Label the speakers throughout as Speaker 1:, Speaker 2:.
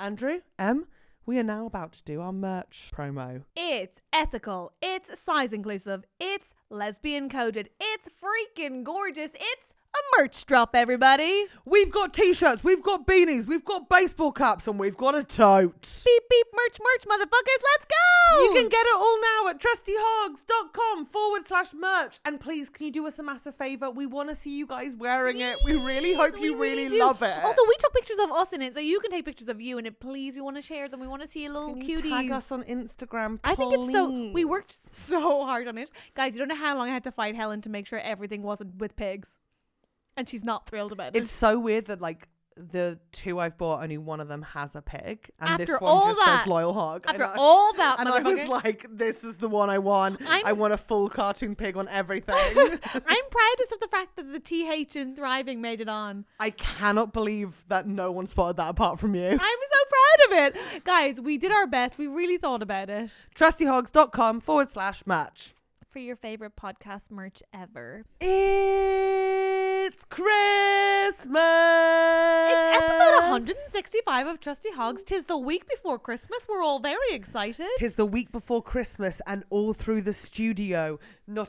Speaker 1: Andrew, we are now about to do our merch promo.
Speaker 2: It's ethical. It's size inclusive. It's lesbian coded. It's freaking gorgeous. It's a merch drop, everybody.
Speaker 1: We've got t-shirts, we've got beanies, we've got baseball caps, and we've got a tote.
Speaker 2: Beep, beep, merch, motherfuckers. Let's go.
Speaker 1: You can get it all now at TrustyHogs.com/merch. And please, can you do us a massive favor? We want to see you guys wearing it. We really hope you really love it.
Speaker 2: Also, we took pictures of us in it, so you can take pictures of you in it. Please, we want to share them. We want to see a little
Speaker 1: Can
Speaker 2: cuties.
Speaker 1: you tag us on Instagram, please?
Speaker 2: I think it's so. We worked so hard on it, guys. You don't know how long I had to fight Helen to make sure everything wasn't with pigs. And she's not thrilled about it.
Speaker 1: It's so weird that like the two I've bought, only one of them has a pig, and
Speaker 2: After
Speaker 1: this one
Speaker 2: all
Speaker 1: just
Speaker 2: that,
Speaker 1: says Loyal Hog.
Speaker 2: After all that,
Speaker 1: and I was like, this is the one I want. I want a full cartoon pig on everything.
Speaker 2: I'm proudest of the fact that the TH in Thriving made it on.
Speaker 1: I cannot believe that no one spotted that apart from you.
Speaker 2: I'm so proud of it. Guys, we did our best. We really thought about it.
Speaker 1: TrustyHogs.com/match.
Speaker 2: For your favorite podcast merch ever.
Speaker 1: It's Christmas!
Speaker 2: It's episode 165 of Trusty Hogs. 'Tis the week before Christmas. We're all very excited.
Speaker 1: 'Tis the week before Christmas, and all through the studio. No,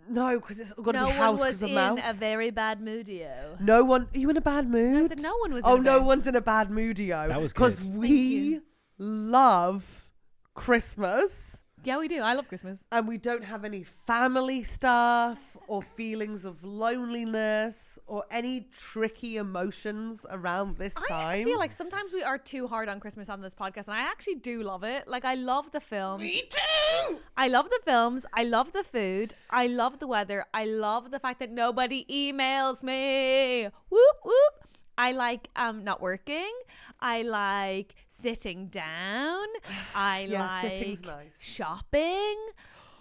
Speaker 1: because it's got to be house because of mouse.
Speaker 2: No one was in a very bad moodio.
Speaker 1: No one. Are you in a bad mood?
Speaker 2: I said no one was.
Speaker 1: One's in a bad moodio.
Speaker 3: That was good.
Speaker 1: Because we love Christmas.
Speaker 2: Yeah, we do. I love Christmas.
Speaker 1: And we don't have any family stuff or feelings of loneliness or any tricky emotions around this time.
Speaker 2: I feel like sometimes we are too hard on Christmas on this podcast, and I actually do love it. Like, I love the films.
Speaker 1: Me too!
Speaker 2: I love the films. I love the food. I love the weather. I love the fact that nobody emails me. Whoop, whoop. I like not working. I like sitting down. I like
Speaker 1: sitting's nice.
Speaker 2: shopping.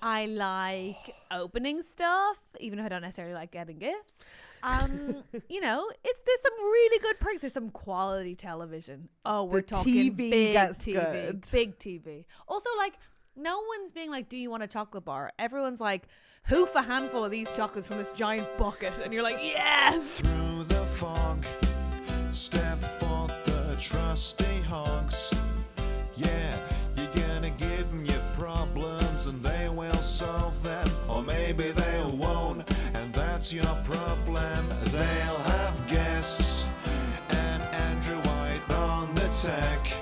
Speaker 2: I like opening stuff, even if I don't necessarily like getting gifts. You know, there's some really good perks. There's some quality television. Oh, we're talking
Speaker 1: TV
Speaker 2: big
Speaker 1: gets
Speaker 2: TV,
Speaker 1: good.
Speaker 2: big TV. Also, like, no one's being like, "Do you want a chocolate bar?" Everyone's like, "Hoof a handful of these chocolates from this giant bucket," and you're like, "Yes!"
Speaker 4: Through the fog, step forth the trusty hogs. Yeah, you're gonna give them your problems and they will solve them, or maybe they won't, and that's your problem. They'll have guests and Andrew White on the tech.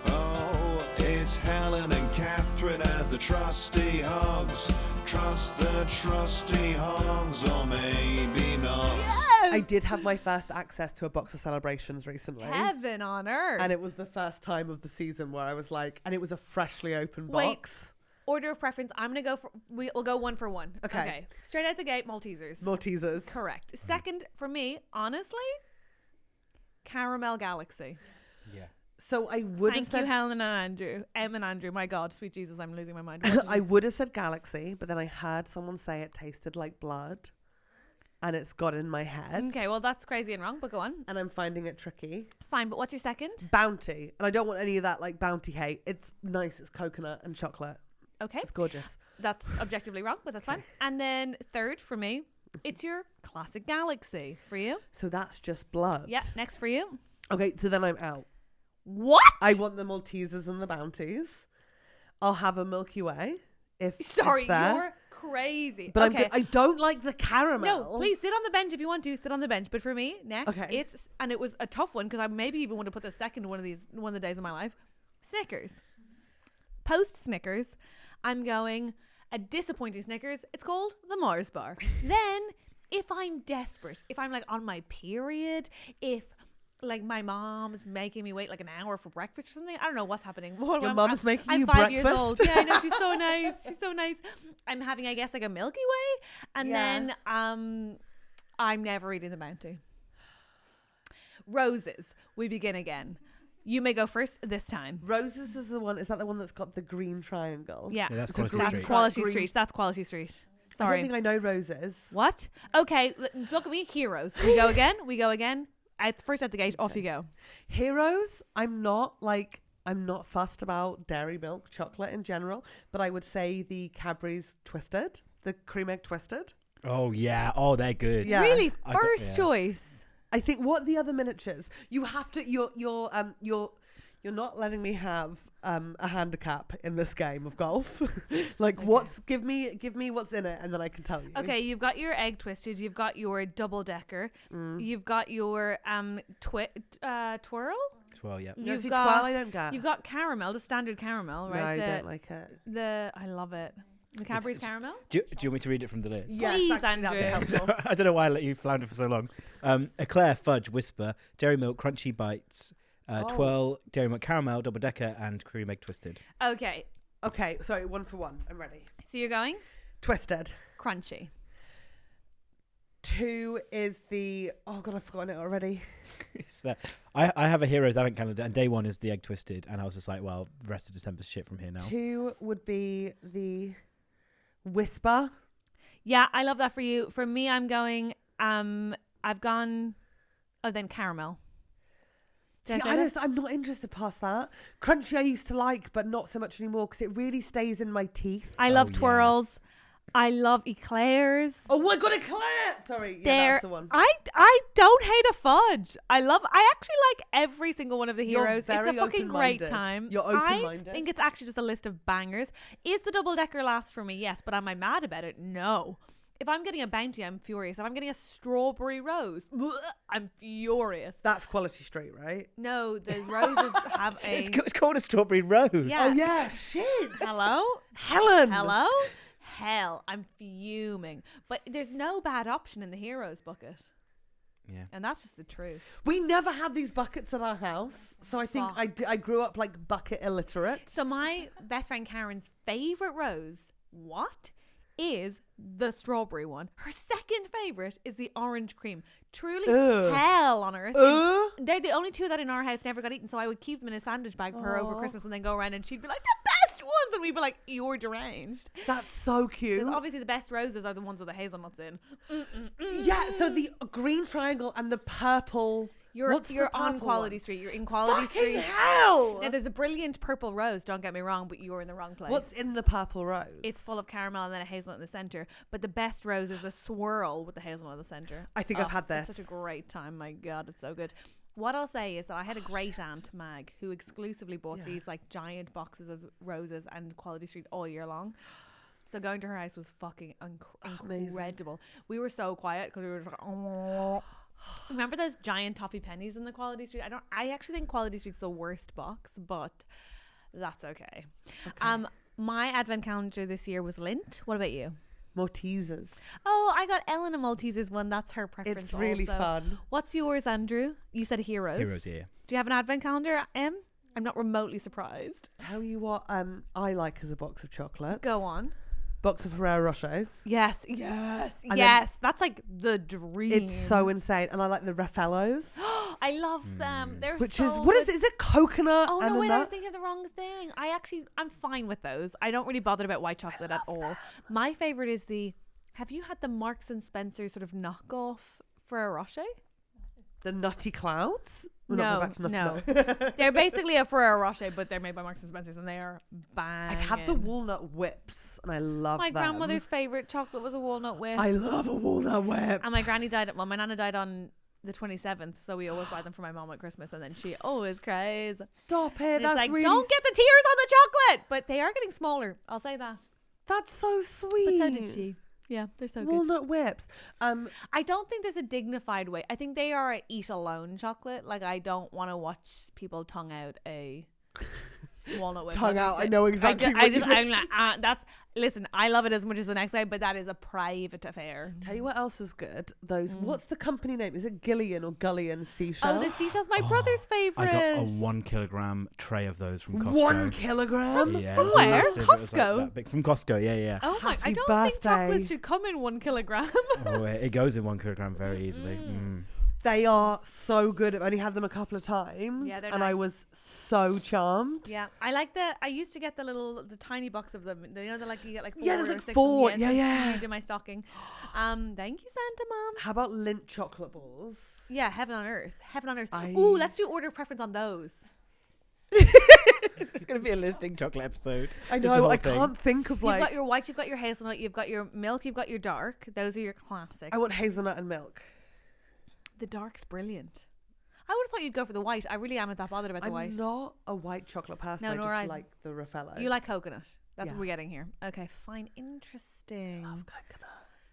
Speaker 4: Oh, it's Helen and Catherine as the trusty hogs. Trust the trusty hogs, or maybe not.
Speaker 2: Yes!
Speaker 1: I did have my first access to a box of Celebrations recently.
Speaker 2: Heaven on earth.
Speaker 1: And it was the first time of the season where I was like, and it was a freshly opened
Speaker 2: Wait.
Speaker 1: box.
Speaker 2: Order of preference. I'm gonna go for. We'll go one for one.
Speaker 1: Okay.
Speaker 2: Straight out the gate, Maltesers.
Speaker 1: Maltesers.
Speaker 2: Correct. Second for me, honestly, Caramel Galaxy.
Speaker 3: Yeah.
Speaker 1: So I would have
Speaker 2: Thank you,
Speaker 1: said
Speaker 2: Helen and Andrew. Em and Andrew. My God, sweet Jesus, I'm losing my mind.
Speaker 1: I would have said Galaxy, but then I heard someone say it tasted like blood, and it's got in my head.
Speaker 2: Okay, well that's crazy and wrong, but go on.
Speaker 1: And I'm finding it tricky.
Speaker 2: Fine, but what's your second?
Speaker 1: Bounty, and I don't want any of that like Bounty hate. It's nice. It's coconut and chocolate.
Speaker 2: Okay,
Speaker 1: It's gorgeous.
Speaker 2: that's objectively wrong, but that's fine. And then third for me, it's your classic Galaxy for you.
Speaker 1: So that's just blood.
Speaker 2: Yeah, next for you.
Speaker 1: Okay, so then I'm out.
Speaker 2: What?
Speaker 1: I want the Maltesers and the Bounties. I'll have a Milky Way if
Speaker 2: Sorry,
Speaker 1: it's there.
Speaker 2: you're crazy.
Speaker 1: But
Speaker 2: okay.
Speaker 1: I don't like the caramel.
Speaker 2: No, please sit on the bench if you want to. Sit on the bench. But for me, next,
Speaker 1: Okay.
Speaker 2: it was a tough one because I maybe even want to put the second one of the days of my life. Snickers. Post Snickers, I'm going a disappointing Snickers. It's called the Mars bar. Then, if I'm desperate, if I'm like on my period, if like my mom's making me wait like an hour for breakfast or something, I don't know what's happening.
Speaker 1: Your mom's making
Speaker 2: I'm
Speaker 1: you
Speaker 2: 5 years
Speaker 1: breakfast?
Speaker 2: old. Yeah, I know, she's so nice. She's so nice. I'm having, I guess, like a Milky Way, and then I'm never eating the Bounty. Roses. We begin again. You may go first this time.
Speaker 1: Roses is the one. Is that the one that's got the green triangle?
Speaker 2: Yeah,
Speaker 3: Yeah, that's
Speaker 1: It's a
Speaker 3: Quality
Speaker 1: green
Speaker 3: Street.
Speaker 2: Quality
Speaker 1: green-
Speaker 2: Street. That's Quality Street.
Speaker 1: I
Speaker 2: Sorry.
Speaker 1: don't think I know roses.
Speaker 2: What? Okay, look at me. Heroes. We go again. We go again. First at the gate. Off you go.
Speaker 1: Heroes, I'm not fussed about dairy milk chocolate in general, but I would say the Cadbury's Twisted, the cream egg Twisted.
Speaker 3: Oh yeah. Oh, they're good.
Speaker 1: Yeah.
Speaker 2: Really?
Speaker 3: I got-
Speaker 2: First
Speaker 3: yeah.
Speaker 2: choice.
Speaker 1: I think what are the other miniatures? You have to. You're not letting me have a handicap in this game of golf. Like, give me what's in it, and then I can tell you.
Speaker 2: Okay, you've got your egg twisted. You've got your double decker. You've got your twirl.
Speaker 3: Well, yeah.
Speaker 1: No,
Speaker 2: You've
Speaker 1: see,
Speaker 2: got,
Speaker 1: twirl I don't get.
Speaker 2: You've got caramel, the standard caramel, right?
Speaker 1: No, I don't like it.
Speaker 2: I love it. The Cadbury's caramel.
Speaker 3: Do you want me to read it from the list?
Speaker 1: Yes,
Speaker 2: Please,
Speaker 1: actually, that'd be
Speaker 2: Andrew.
Speaker 1: helpful.
Speaker 3: I don't know why I let you flounder for so long. Eclair, Fudge, Whisper, Dairy Milk, Crunchy Bites, Twirl, Dairy Milk Caramel, Double Decker, and Cream Egg Twisted.
Speaker 2: Okay,
Speaker 1: Okay, sorry, 1 for 1. I'm ready.
Speaker 2: so you're going
Speaker 1: Twisted.
Speaker 2: crunchy.
Speaker 1: 2 is the... Oh, God, I've forgotten it already.
Speaker 3: It's there. I have a Heroes Advent calendar, and day 1 is the Egg Twisted, and I was just like, well, the rest of December's shit from here now.
Speaker 1: 2 would be the Whisper.
Speaker 2: Yeah, I love that for you. For me, I'm going. I've gone. Oh, then caramel.
Speaker 1: See, I'm not interested past that. Crunchy I used to like, but not so much anymore because it really stays in my teeth.
Speaker 2: I love
Speaker 3: yeah.
Speaker 2: twirls. I love eclairs.
Speaker 1: Oh my God, Eclair! Sorry, yeah, that's the one.
Speaker 2: I don't hate a fudge. I actually like every single one of the
Speaker 1: You're
Speaker 2: heroes.
Speaker 1: very
Speaker 2: It's a fucking great
Speaker 1: open-minded.
Speaker 2: time.
Speaker 1: You're open-minded.
Speaker 2: I think it's actually just a list of bangers. Is the double decker last for me? Yes, but am I mad about it? No. If I'm getting a bounty, I'm furious. If I'm getting a strawberry rose, I'm furious.
Speaker 1: That's Quality Street, right?
Speaker 2: No, the roses have a...
Speaker 3: It's called a Strawberry Rose.
Speaker 2: Yeah.
Speaker 1: Oh yeah, shit.
Speaker 2: Hello?
Speaker 1: Helen.
Speaker 2: Hello? Hell, I'm fuming. But there's no bad option in the heroes bucket.
Speaker 3: Yeah.
Speaker 2: And that's just the truth.
Speaker 1: We never had these buckets at our house, so I think
Speaker 2: Fuck.
Speaker 1: I grew up like bucket illiterate.
Speaker 2: So my best friend Karen's favorite rose, is the strawberry one. Her second favorite is the orange cream. Truly
Speaker 1: Ugh.
Speaker 2: hell on earth. They're the only two that in our house never got eaten, so I would keep them in a sandwich bag for her over
Speaker 1: Aw.
Speaker 2: Christmas and then go around and she'd be like, the best ones! And we'd be like, you're deranged.
Speaker 1: That's so cute.
Speaker 2: Because obviously the best roses are the ones with the hazelnuts in.
Speaker 1: Yeah, so the green triangle and the purple.
Speaker 2: You're
Speaker 1: What's the
Speaker 2: on
Speaker 1: purple
Speaker 2: Quality
Speaker 1: one?
Speaker 2: Street. You're in Quality
Speaker 1: Fucking
Speaker 2: Street.
Speaker 1: hell!
Speaker 2: Now there's a brilliant purple rose, don't get me wrong, but you're in the wrong place.
Speaker 1: What's in the purple rose?
Speaker 2: It's full of caramel and then a hazelnut in the center. But the best rose is the swirl with the hazelnut in the center.
Speaker 1: I think I've had this.
Speaker 2: It's such a great time. My God, it's so good. What I'll say is that I had a great aunt, Mag, who exclusively bought these like giant boxes of roses and Quality Street all year long. So going to her house was fucking incredible. We were so quiet because we were just like, oh. Remember those giant toffee pennies in the Quality Street? I actually think Quality Street's the worst box, but that's okay. My advent calendar this year was Lint. What about you?
Speaker 1: Maltesers.
Speaker 2: Oh, I got Elle a Maltesers one. That's her preference.
Speaker 1: It's really
Speaker 2: also.
Speaker 1: fun.
Speaker 2: What's yours, Andrew? You said Heroes.
Speaker 3: Heroes, yeah.
Speaker 2: Do you have an advent calendar, Em? I'm not remotely surprised.
Speaker 1: Tell you what, I like as a box of chocolate.
Speaker 2: Go on.
Speaker 1: Box of Ferrero Rochers.
Speaker 2: Yes.
Speaker 1: And
Speaker 2: That's like the dream.
Speaker 1: It's so insane, and I like the Raffaellos.
Speaker 2: I love them. They're
Speaker 1: Which
Speaker 2: so
Speaker 1: is what is
Speaker 2: good.
Speaker 1: it? Is it coconut?
Speaker 2: Oh
Speaker 1: and
Speaker 2: no!
Speaker 1: a
Speaker 2: Wait,
Speaker 1: nut?
Speaker 2: I was thinking of the wrong thing. I'm fine with those. I don't really bother about white chocolate at all. My favorite is the. Have you had the Marks and Spencer sort of knockoff Ferrero Rocher?
Speaker 1: The Nutty Clouds.
Speaker 2: No. They're basically a Ferrero Rocher, but they're made by Marks and Spencer's, and they are banging.
Speaker 1: I've had the walnut whips, and I love
Speaker 2: My
Speaker 1: them.
Speaker 2: grandmother's favorite chocolate was a walnut whip.
Speaker 1: I love a walnut whip.
Speaker 2: And my granny died. My nana died on the 27th, so we always buy them for my mom at Christmas, and then she always cries.
Speaker 1: Stop it.
Speaker 2: And
Speaker 1: That's
Speaker 2: it's like,
Speaker 1: really
Speaker 2: don't get the tears on the chocolate, but they are getting smaller. I'll say that.
Speaker 1: That's so sweet.
Speaker 2: But so did she. Yeah, they're so good.
Speaker 1: Walnut whips.
Speaker 2: I don't think there's a dignified way. I think they are a eat alone chocolate. Like, I don't want to watch people tongue out a walnut whip.
Speaker 1: Tongue out. I know exactly.
Speaker 2: I'm like, that's. Listen, I love it as much as the next guy, but that is a private affair.
Speaker 1: Tell you what else is good. Those. What's the company name? Is it Gillian or Gullion seashell?
Speaker 2: Oh, the seashell's my brother's favorite.
Speaker 3: I got a 1 kilogram tray of those from Costco.
Speaker 1: 1 kilogram.
Speaker 3: Yeah,
Speaker 2: From
Speaker 3: it was
Speaker 2: where?
Speaker 3: massive. It was like
Speaker 2: Costco?
Speaker 3: that big. From Costco, yeah.
Speaker 2: Oh my! I
Speaker 1: Happy
Speaker 2: don't think chocolate
Speaker 1: birthday.
Speaker 2: should come in 1 kilogram.
Speaker 3: Oh, it goes in 1 kilogram very easily.
Speaker 1: They are so good. I've only had them a couple of times.
Speaker 2: Yeah, they're
Speaker 1: and I
Speaker 2: nice.
Speaker 1: was so charmed.
Speaker 2: Yeah, I like I used to get the tiny box of them. You know, you get like 4
Speaker 1: Yeah, there's
Speaker 2: or
Speaker 1: like
Speaker 2: 6
Speaker 1: 4.
Speaker 2: of them.
Speaker 1: Yeah.
Speaker 2: Huge in my stocking. Thank you, Santa Mom.
Speaker 1: How about Lindt chocolate balls?
Speaker 2: Yeah, heaven on earth.
Speaker 1: I-
Speaker 2: Ooh, let's do order of preference on those.
Speaker 3: It's going to be a listing chocolate episode.
Speaker 1: I
Speaker 3: It's the
Speaker 1: know.
Speaker 3: whole
Speaker 1: I
Speaker 3: thing.
Speaker 1: can't think of
Speaker 2: You've
Speaker 1: like.
Speaker 2: got your white, you've got your hazelnut, you've got your milk, you've got your dark. Those are your classics.
Speaker 1: I want hazelnut and milk.
Speaker 2: The dark's brilliant. I would have thought you'd go for the white. I really am not that bothered about the white.
Speaker 1: I'm not a white chocolate person.
Speaker 2: No,
Speaker 1: I
Speaker 2: nor
Speaker 1: just
Speaker 2: I.
Speaker 1: like the Raffaello.
Speaker 2: You like coconut. That's
Speaker 1: Yeah.
Speaker 2: what we're getting here. Okay, fine. Interesting.
Speaker 1: Love coconut.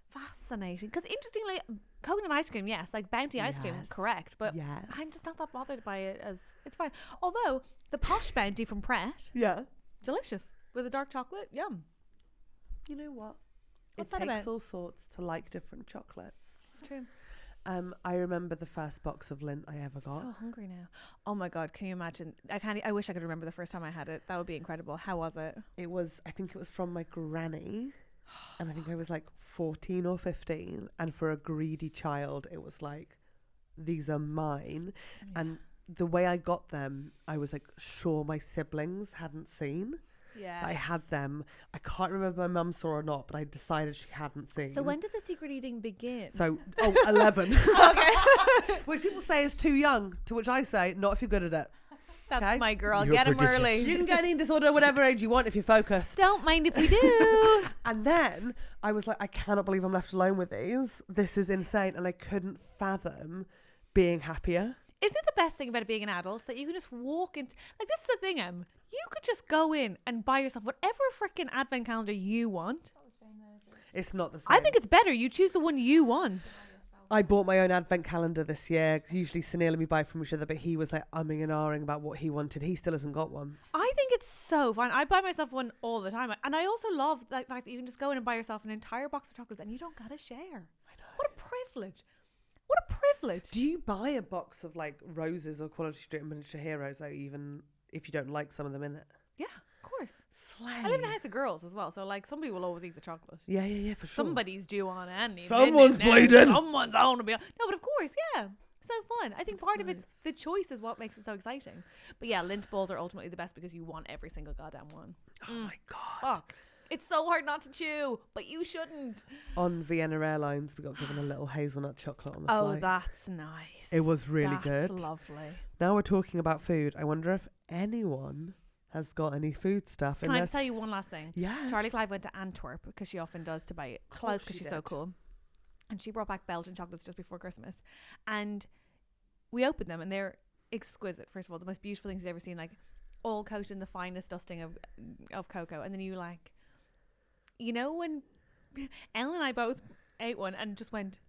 Speaker 2: Fascinating. Because interestingly, coconut ice cream, yes. Like Bounty ice cream,
Speaker 1: Yes.
Speaker 2: correct. But
Speaker 1: Yes.
Speaker 2: I'm just not that bothered by it as... It's fine. Although, the posh Bounty from Pret,
Speaker 1: Yeah.
Speaker 2: delicious. With a dark chocolate, yum.
Speaker 1: You know what?
Speaker 2: What's
Speaker 1: it
Speaker 2: that
Speaker 1: takes
Speaker 2: about?
Speaker 1: all sorts to like different chocolates.
Speaker 2: It's true.
Speaker 1: I remember the first box of Lindt I ever got.
Speaker 2: So hungry now. Oh my God, can you imagine? I wish I could remember the first time I had it. That would be incredible. How was it?
Speaker 1: I think it was from my granny. And I think I was like 14 or 15. And for a greedy child, it was like, these are mine.
Speaker 2: Yeah.
Speaker 1: And the way I got them, I was like sure my siblings hadn't seen.
Speaker 2: Yeah.
Speaker 1: I had them. I can't remember if my mum saw or not, but I decided she hadn't seen.
Speaker 2: So when did the secret eating begin?
Speaker 1: So, 11.
Speaker 2: Okay.
Speaker 1: Which people say is too young, to which I say, not if you're good at it.
Speaker 2: That's
Speaker 1: Okay.
Speaker 2: my girl.
Speaker 3: You're
Speaker 2: Get him
Speaker 3: prodigious.
Speaker 2: early.
Speaker 1: You can get an eating disorder whatever age you want if you're focused.
Speaker 2: Don't mind if we do.
Speaker 1: And then I was like, I cannot believe I'm left alone with these. This is insane. And I couldn't fathom being happier.
Speaker 2: Isn't it the best thing about being an adult that you can just walk into, like, this is the thing, you could just go in and buy yourself whatever freaking advent calendar you want.
Speaker 1: It's not the same.
Speaker 2: I think it's better. You choose the one you want.
Speaker 1: I bought my own advent calendar this year. 'Cause usually Sunil and me buy from each other, but he was like umming and ahhing about what he wanted. He still hasn't got one.
Speaker 2: I think it's so fun. I buy myself one all the time. And I also love the fact that you can just go in and buy yourself an entire box of chocolates and you don't gotta share. I know. What a privilege. What a privilege.
Speaker 1: Do you buy a box of like roses or Quality Street and Miniature Heroes, though, even if you don't like some of them in it?
Speaker 2: Yeah, of course.
Speaker 1: Slay.
Speaker 2: I live in a house of girls as well, so like somebody will always eat the chocolate.
Speaker 1: Yeah, for sure.
Speaker 2: Somebody's due on any.
Speaker 1: Someone's
Speaker 2: minute now.
Speaker 1: bleeding.
Speaker 2: Someone's on to be on. No, but of course, yeah. So fun. I think
Speaker 1: That's
Speaker 2: part of it's
Speaker 1: nice.
Speaker 2: the choice is what makes it so exciting. But yeah, Lindt balls are ultimately the best because you want every single goddamn one.
Speaker 1: Oh my God.
Speaker 2: Fuck. It's so hard not to chew, but you shouldn't.
Speaker 1: On Vienna Airlines, we got given a little hazelnut chocolate on the
Speaker 2: Oh,
Speaker 1: flight.
Speaker 2: that's nice.
Speaker 1: It was really
Speaker 2: That's
Speaker 1: good.
Speaker 2: lovely.
Speaker 1: Now we're talking about food. I wonder if anyone has got any food stuff.
Speaker 2: Can I just tell you one last thing?
Speaker 1: Yes.
Speaker 2: Charlie Clive went to Antwerp because she often does to buy clothes because
Speaker 1: she
Speaker 2: she's so
Speaker 1: did.
Speaker 2: cool. And she brought back Belgian chocolates just before Christmas. And we opened them and they're exquisite. First of all, the most beautiful things you've ever seen, like all coated in the finest dusting of cocoa. And then you like, you know, when Elle and I both ate one and just went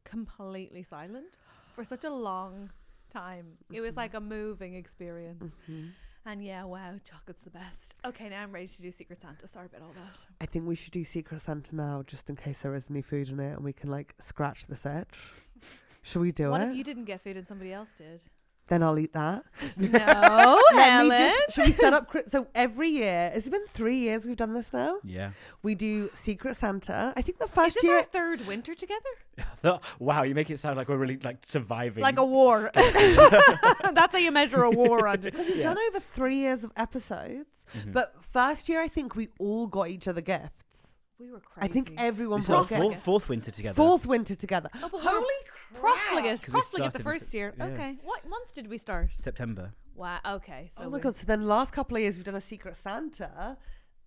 Speaker 2: completely silent for such a long time. It was like a moving experience.
Speaker 1: Mhm.
Speaker 2: And yeah, wow, chocolate's the best. Okay, now I'm ready to do Secret Santa. Sorry about all that.
Speaker 1: I think we should do Secret Santa now, just in case there is any food in it, and we can like scratch the itch. Should we do
Speaker 2: What
Speaker 1: it?
Speaker 2: if you didn't get food and somebody else did?
Speaker 1: Then I'll eat that.
Speaker 2: No, Helen.
Speaker 1: Should we set up? So every year, has it been 3 years we've done this now?
Speaker 3: Yeah.
Speaker 1: We do Secret Santa. I think the
Speaker 2: Is
Speaker 1: first
Speaker 2: this
Speaker 1: year.
Speaker 2: our third winter together?
Speaker 3: Wow, you make it sound like we're really like surviving.
Speaker 2: Like a war. That's how you measure a war on it.
Speaker 1: We've done over 3 years of episodes,
Speaker 3: Mhm.
Speaker 1: but first year I think we all got each other gifts.
Speaker 2: We were crazy.
Speaker 1: I think everyone
Speaker 3: This is
Speaker 1: brought
Speaker 3: our
Speaker 1: gifts.
Speaker 2: Profligate.
Speaker 3: fourth winter together.
Speaker 1: Fourth winter together.
Speaker 2: Oh, but
Speaker 1: Holy
Speaker 2: we're
Speaker 1: crap!
Speaker 2: profligate.
Speaker 3: 'Cause we
Speaker 2: Profligate the
Speaker 3: started in
Speaker 2: first year.
Speaker 3: yeah.
Speaker 2: Okay. What month did we start?
Speaker 3: September.
Speaker 2: Wow. Okay. So
Speaker 1: Oh my
Speaker 2: we're-
Speaker 1: god! So then, last couple of years we've done a Secret Santa,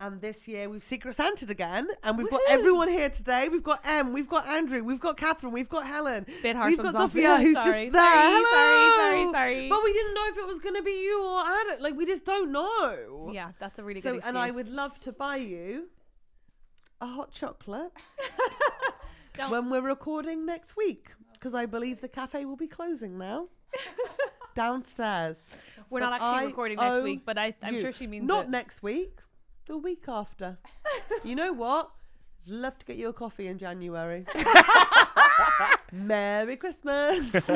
Speaker 1: and this year we've Secret Santed again, and we've got
Speaker 2: Woohoo!
Speaker 1: everyone here today. We've got Em, we've got Andrew, we've got Catherine, we've got Helen,
Speaker 2: Bit harsh
Speaker 1: we've
Speaker 2: on
Speaker 1: got
Speaker 2: Sophie.
Speaker 1: Sophia, who's
Speaker 2: Sorry,
Speaker 1: just there. Hello!
Speaker 2: Sorry.
Speaker 1: But we didn't know if it was going to be you or Adam. Like we just don't know.
Speaker 2: Yeah, that's a really
Speaker 1: So,
Speaker 2: good excuse.
Speaker 1: and I would love to buy you a hot chocolate
Speaker 2: Don't-
Speaker 1: when we're recording next week, because I believe the cafe will be closing now. Downstairs.
Speaker 2: We're
Speaker 1: But
Speaker 2: not
Speaker 1: I
Speaker 2: actually recording next
Speaker 1: owe
Speaker 2: week, but I'm
Speaker 1: you.
Speaker 2: sure she means
Speaker 1: Not
Speaker 2: it.
Speaker 1: next week, the week after. You know what? I'd love to get you a coffee in January. Merry Christmas. But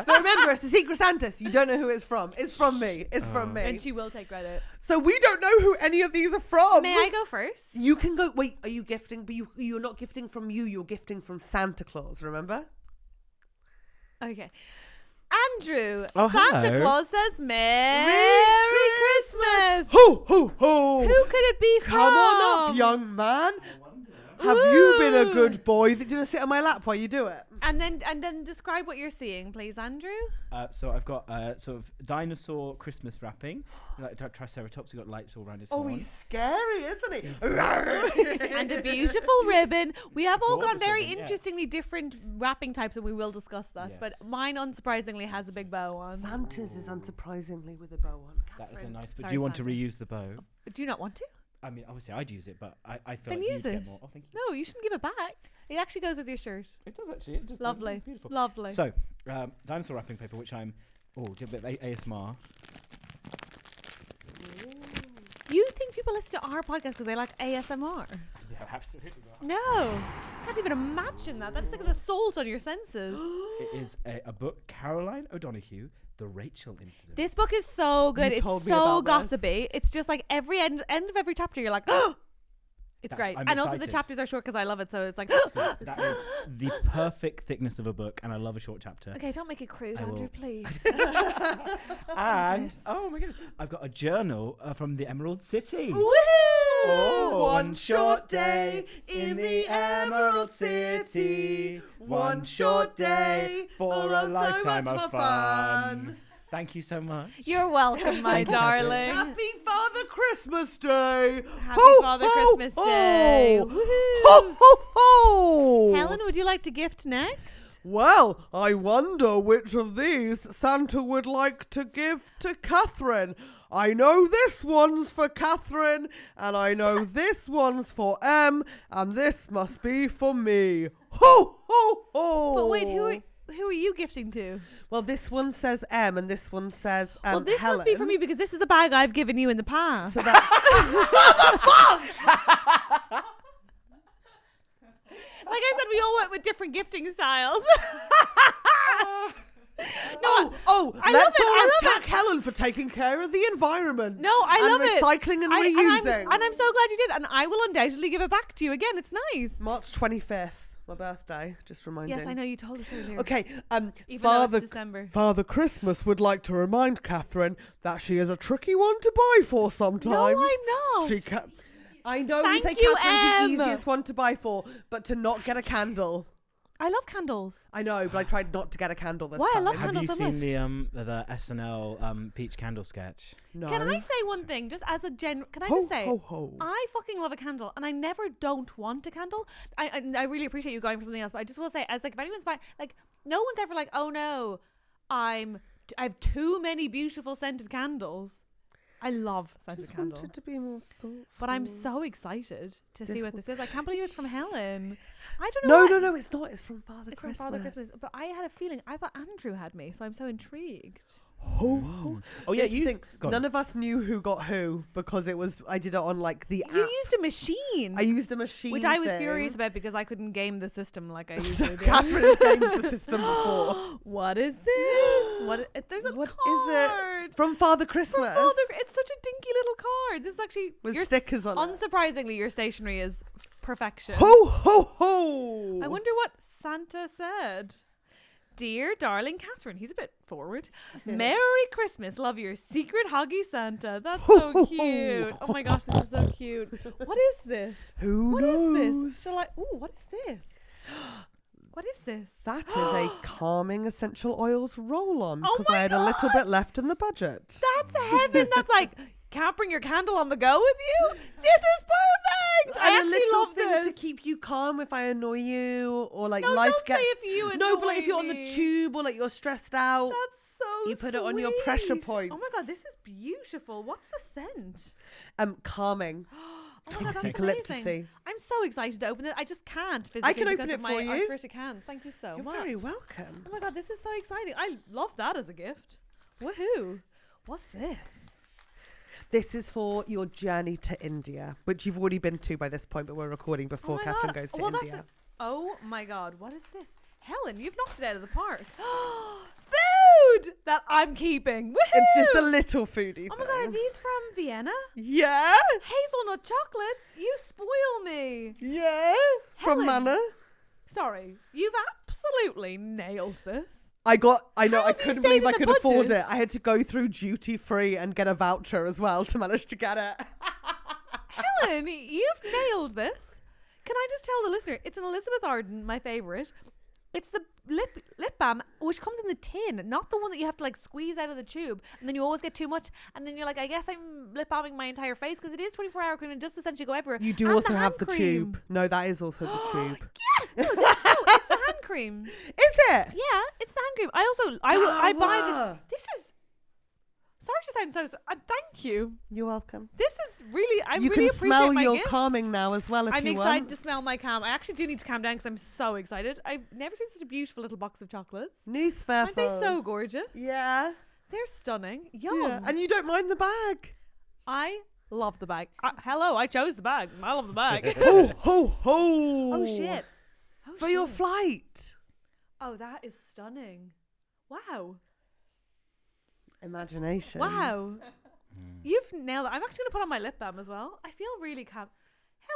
Speaker 1: remember, it's a Secret Santa, so you don't know who it's from. It's from me. It's from me.
Speaker 2: And she will take credit.
Speaker 1: So we don't know who any of these are from.
Speaker 2: May I go first?
Speaker 1: You can go. Wait, are you gifting? But you're not gifting from you. You're gifting from Santa Claus. Remember?
Speaker 2: Okay. Andrew,
Speaker 3: Oh,
Speaker 2: Santa
Speaker 3: hello.
Speaker 2: Claus says Merry Christmas.
Speaker 1: Ho ho ho!
Speaker 2: Who could it be from?
Speaker 1: Come on up, young man. Have you been a good boy? Do you want to sit on my lap while you do it?
Speaker 2: And then describe what you're seeing, please, Andrew.
Speaker 3: So I've got sort of dinosaur Christmas wrapping, like Triceratops. We've got lights all around his horn.
Speaker 1: He's scary, isn't he?
Speaker 2: And a beautiful ribbon. We have all got
Speaker 3: Gorgeous
Speaker 2: very
Speaker 3: ribbon, yeah.
Speaker 2: interestingly different wrapping types, and we will discuss that.
Speaker 3: Yes.
Speaker 2: But mine, unsurprisingly, has a big bow on.
Speaker 1: Santa's is unsurprisingly with a bow on.
Speaker 3: That is a nice. But
Speaker 2: Sorry,
Speaker 3: do you want
Speaker 2: Sandra.
Speaker 3: to reuse the bow?
Speaker 2: Do you not want to?
Speaker 3: I mean, obviously I'd use it, but I feel
Speaker 2: Then
Speaker 3: like
Speaker 2: use
Speaker 3: you'd
Speaker 2: it.
Speaker 3: get more. Oh, thank you.
Speaker 2: No, you shouldn't give it back. It actually goes with your shirt.
Speaker 3: It does actually. It just
Speaker 2: Lovely.
Speaker 3: it's beautiful.
Speaker 2: Lovely.
Speaker 3: So, dinosaur wrapping paper, which I'm. Oh, do a bit of ASMR.
Speaker 2: You think people listen to our podcast because they like ASMR?
Speaker 3: Yeah, absolutely not.
Speaker 2: No. Can't even imagine that. That's like an assault on your senses.
Speaker 3: It is a book, Caroline O'Donoghue, The Rachel Incident.
Speaker 2: This book is so good.
Speaker 1: You
Speaker 2: It's
Speaker 1: told me
Speaker 2: so
Speaker 1: about this.
Speaker 2: gossipy. It's just like every end of every chapter, you're like, oh! It's
Speaker 3: That's-
Speaker 2: great.
Speaker 3: I'm
Speaker 2: And also the
Speaker 3: excited.
Speaker 2: chapters are short because I love it. So it's like,
Speaker 3: That is the perfect thickness of a book, and I love a short chapter.
Speaker 2: okay, don't make it crude,
Speaker 3: I
Speaker 2: Andrew,
Speaker 3: will.
Speaker 2: please.
Speaker 3: And oh my goodness, I've got a journal from the Emerald City.
Speaker 2: Woohoo!
Speaker 3: Oh, one short day in the Emerald City. One short day for a lifetime of fun. Thank you so much.
Speaker 2: You're welcome, my
Speaker 3: Thank you, Catherine.
Speaker 2: darling.
Speaker 1: Happy Father Christmas Day!
Speaker 2: Happy
Speaker 1: Ho,
Speaker 2: Father
Speaker 1: ho,
Speaker 2: Christmas
Speaker 1: ho.
Speaker 2: Day.
Speaker 1: Ho,
Speaker 2: Woohoo!
Speaker 1: ho, ho!
Speaker 2: Helen, would you like to gift next?
Speaker 1: Well, I wonder which of these Santa would like to give to Catherine. I know this one's for Catherine, and I know this one's for M, and this must be for me. Ho, ho, ho!
Speaker 2: But wait, who are you gifting to?
Speaker 1: Well, this one says M, and this one says
Speaker 2: Well, this
Speaker 1: Helen.
Speaker 2: must be for me because this is a bag I've given you in the past.
Speaker 1: So that
Speaker 2: Like I said, we all went with different gifting styles.
Speaker 1: Oh,
Speaker 2: I
Speaker 1: let's
Speaker 2: love it,
Speaker 1: all
Speaker 2: I love
Speaker 1: attack Helen for taking care of the environment.
Speaker 2: No, I
Speaker 1: and
Speaker 2: love it.
Speaker 1: recycling and
Speaker 2: I-
Speaker 1: reusing.
Speaker 2: And I'm so glad you did. And I will undoubtedly give it back to you again. It's nice.
Speaker 1: March 25th, my birthday, just reminding.
Speaker 2: Yes, I know you told us earlier.
Speaker 1: Okay,
Speaker 2: Even though
Speaker 1: Father,
Speaker 2: it's December.
Speaker 1: Father Christmas would like to remind Catherine that she is a tricky one to buy for sometimes.
Speaker 2: No, I'm not.
Speaker 1: She I know
Speaker 2: Thank
Speaker 1: you say
Speaker 2: you,
Speaker 1: Catherine's the
Speaker 2: Em.
Speaker 1: easiest one to buy for, but to not get a candle.
Speaker 2: I love candles.
Speaker 1: I know, but I tried not to get a candle this
Speaker 2: Why? I
Speaker 1: time.
Speaker 2: love
Speaker 3: Have
Speaker 2: candles
Speaker 3: you
Speaker 2: so
Speaker 3: seen
Speaker 2: much.
Speaker 3: the SNL peach candle sketch?
Speaker 1: No.
Speaker 2: Can I say one thing, just as a general? Can I
Speaker 1: Ho,
Speaker 2: just say,
Speaker 1: ho, ho.
Speaker 2: I fucking love a candle, and I never don't want a candle. I really appreciate you going for something else, but I just will say, as like if anyone's buying, like no one's ever like, oh no, I have too many beautiful scented candles. I love scented
Speaker 1: just
Speaker 2: candles,
Speaker 1: wanted to be more thoughtful.
Speaker 2: but I'm so excited to see
Speaker 1: This
Speaker 2: what
Speaker 1: one-
Speaker 2: this is. I can't believe it's from Helen. I don't know.
Speaker 1: No, it's not. It's from Father
Speaker 2: It's
Speaker 1: Christmas.
Speaker 2: from Father Christmas, but I had a feeling. I thought Andrew had me, so I'm so intrigued.
Speaker 1: Ho, ho.
Speaker 3: Oh yeah,
Speaker 1: This
Speaker 3: you.
Speaker 1: thing,
Speaker 3: Go on.
Speaker 1: none of us knew who got who because it was. I did it on like the
Speaker 2: You
Speaker 1: app.
Speaker 2: used a machine.
Speaker 1: I used a machine,
Speaker 2: Which I was
Speaker 1: thing.
Speaker 2: furious about because I couldn't game the system like I usually do.
Speaker 1: Catherine has gamed the system before.
Speaker 2: What is this? There's a
Speaker 1: What is
Speaker 2: card.
Speaker 1: it? From Father
Speaker 2: From
Speaker 1: Christmas.
Speaker 2: It's such a dinky little card. This is actually
Speaker 1: with
Speaker 2: your
Speaker 1: stickers on it.
Speaker 2: unsurprisingly your stationery is perfection.
Speaker 1: Ho ho ho!
Speaker 2: I wonder what Santa said. Dear darling Catherine, he's a bit forward. Merry Christmas, love your secret hoggy Santa. That's so cute. Oh my gosh, this is so cute. What is this?
Speaker 1: Who
Speaker 2: What
Speaker 1: knows?
Speaker 2: is this? Shall I? Ooh, what is this? What is this?
Speaker 1: That is a calming essential oils roll-on
Speaker 2: Oh
Speaker 1: because
Speaker 2: my
Speaker 1: I had a little
Speaker 2: God!
Speaker 1: bit left in the budget.
Speaker 2: That's heaven. That's like, can't bring your candle on the go with you? This is perfect. I
Speaker 1: And a
Speaker 2: actually
Speaker 1: little
Speaker 2: love
Speaker 1: thing
Speaker 2: this.
Speaker 1: to keep you calm if I annoy you or like
Speaker 2: No,
Speaker 1: life
Speaker 2: don't
Speaker 1: gets.
Speaker 2: say if you
Speaker 1: No, but like
Speaker 2: annoy
Speaker 1: if you're on the
Speaker 2: me.
Speaker 1: tube or like you're stressed out.
Speaker 2: That's so
Speaker 1: You put it on your pressure
Speaker 2: sweet.
Speaker 1: points.
Speaker 2: Oh my God, this is beautiful. What's the scent?
Speaker 1: Calming.
Speaker 2: Oh my God, that's
Speaker 1: Eucalyptusy.
Speaker 2: amazing. I'm so excited to open it. I just can't physically
Speaker 1: can open
Speaker 2: because
Speaker 1: it
Speaker 2: of my
Speaker 1: for you.
Speaker 2: arthritic hands. Thank you so
Speaker 1: You're
Speaker 2: much.
Speaker 1: very welcome.
Speaker 2: Oh my God, this is so exciting. I love that as a gift. Woohoo. What's this?
Speaker 1: This is for your journey to India, which you've already been to by this point, but we're recording before
Speaker 2: my
Speaker 1: Catherine
Speaker 2: God.
Speaker 1: goes to
Speaker 2: Well,
Speaker 1: India.
Speaker 2: that's oh my God, what is this? Helen, you've knocked it out of the park. Food that I'm keeping. Woohoo!
Speaker 1: It's just a little foodie
Speaker 2: Oh my God, are
Speaker 1: thing.
Speaker 2: these from Vienna?
Speaker 1: Yeah?
Speaker 2: Hazelnut chocolates? You spoil me.
Speaker 1: Yeah? From
Speaker 2: Helen.
Speaker 1: Manor?
Speaker 2: Sorry, you've absolutely nailed this.
Speaker 1: I know,
Speaker 2: How
Speaker 1: I
Speaker 2: have you
Speaker 1: couldn't
Speaker 2: stayed
Speaker 1: believe
Speaker 2: in
Speaker 1: I
Speaker 2: the
Speaker 1: could afford
Speaker 2: budget?
Speaker 1: it. I had to go through duty free and get a voucher as well to manage to get it.
Speaker 2: Helen, you've nailed this. Can I just tell the listener? It's an Elizabeth Arden, my favourite. It's the lip balm, which comes in the tin, not the one that you have to like squeeze out of the tube, and then you always get too much, and then you're like, I guess I'm lip balming my entire face because it is 24-hour cream and just essentially go everywhere.
Speaker 1: You do
Speaker 2: And
Speaker 1: also
Speaker 2: the
Speaker 1: have
Speaker 2: hand
Speaker 1: the
Speaker 2: cream.
Speaker 1: tube. No, that is also the tube.
Speaker 2: Yes, no, it's the hand cream.
Speaker 1: Is it?
Speaker 2: Yeah, it's the hand cream. I buy this. This is. Sorry to sound so. Thank you.
Speaker 1: You're welcome.
Speaker 2: This is really. I
Speaker 1: You
Speaker 2: really
Speaker 1: can
Speaker 2: appreciate
Speaker 1: smell
Speaker 2: my
Speaker 1: your
Speaker 2: gift.
Speaker 1: calming now as well if
Speaker 2: I'm
Speaker 1: you
Speaker 2: excited
Speaker 1: want.
Speaker 2: to smell my calm. I actually do need to calm down because I'm so excited. I've never seen such a beautiful little box of chocolates.
Speaker 1: News
Speaker 2: Aren't they so gorgeous?
Speaker 1: Yeah.
Speaker 2: They're stunning. Yum.
Speaker 1: Yeah. And you don't mind the bag.
Speaker 2: I love the bag. Hello, I chose the bag. I love the bag.
Speaker 1: Ho, ho, ho.
Speaker 2: Oh shit. Oh,
Speaker 1: For your
Speaker 2: shit.
Speaker 1: flight.
Speaker 2: Oh, that is stunning. Wow.
Speaker 1: Imagination.
Speaker 2: Wow. You've nailed it. I'm actually going to put on my lip balm as well. I feel really calm.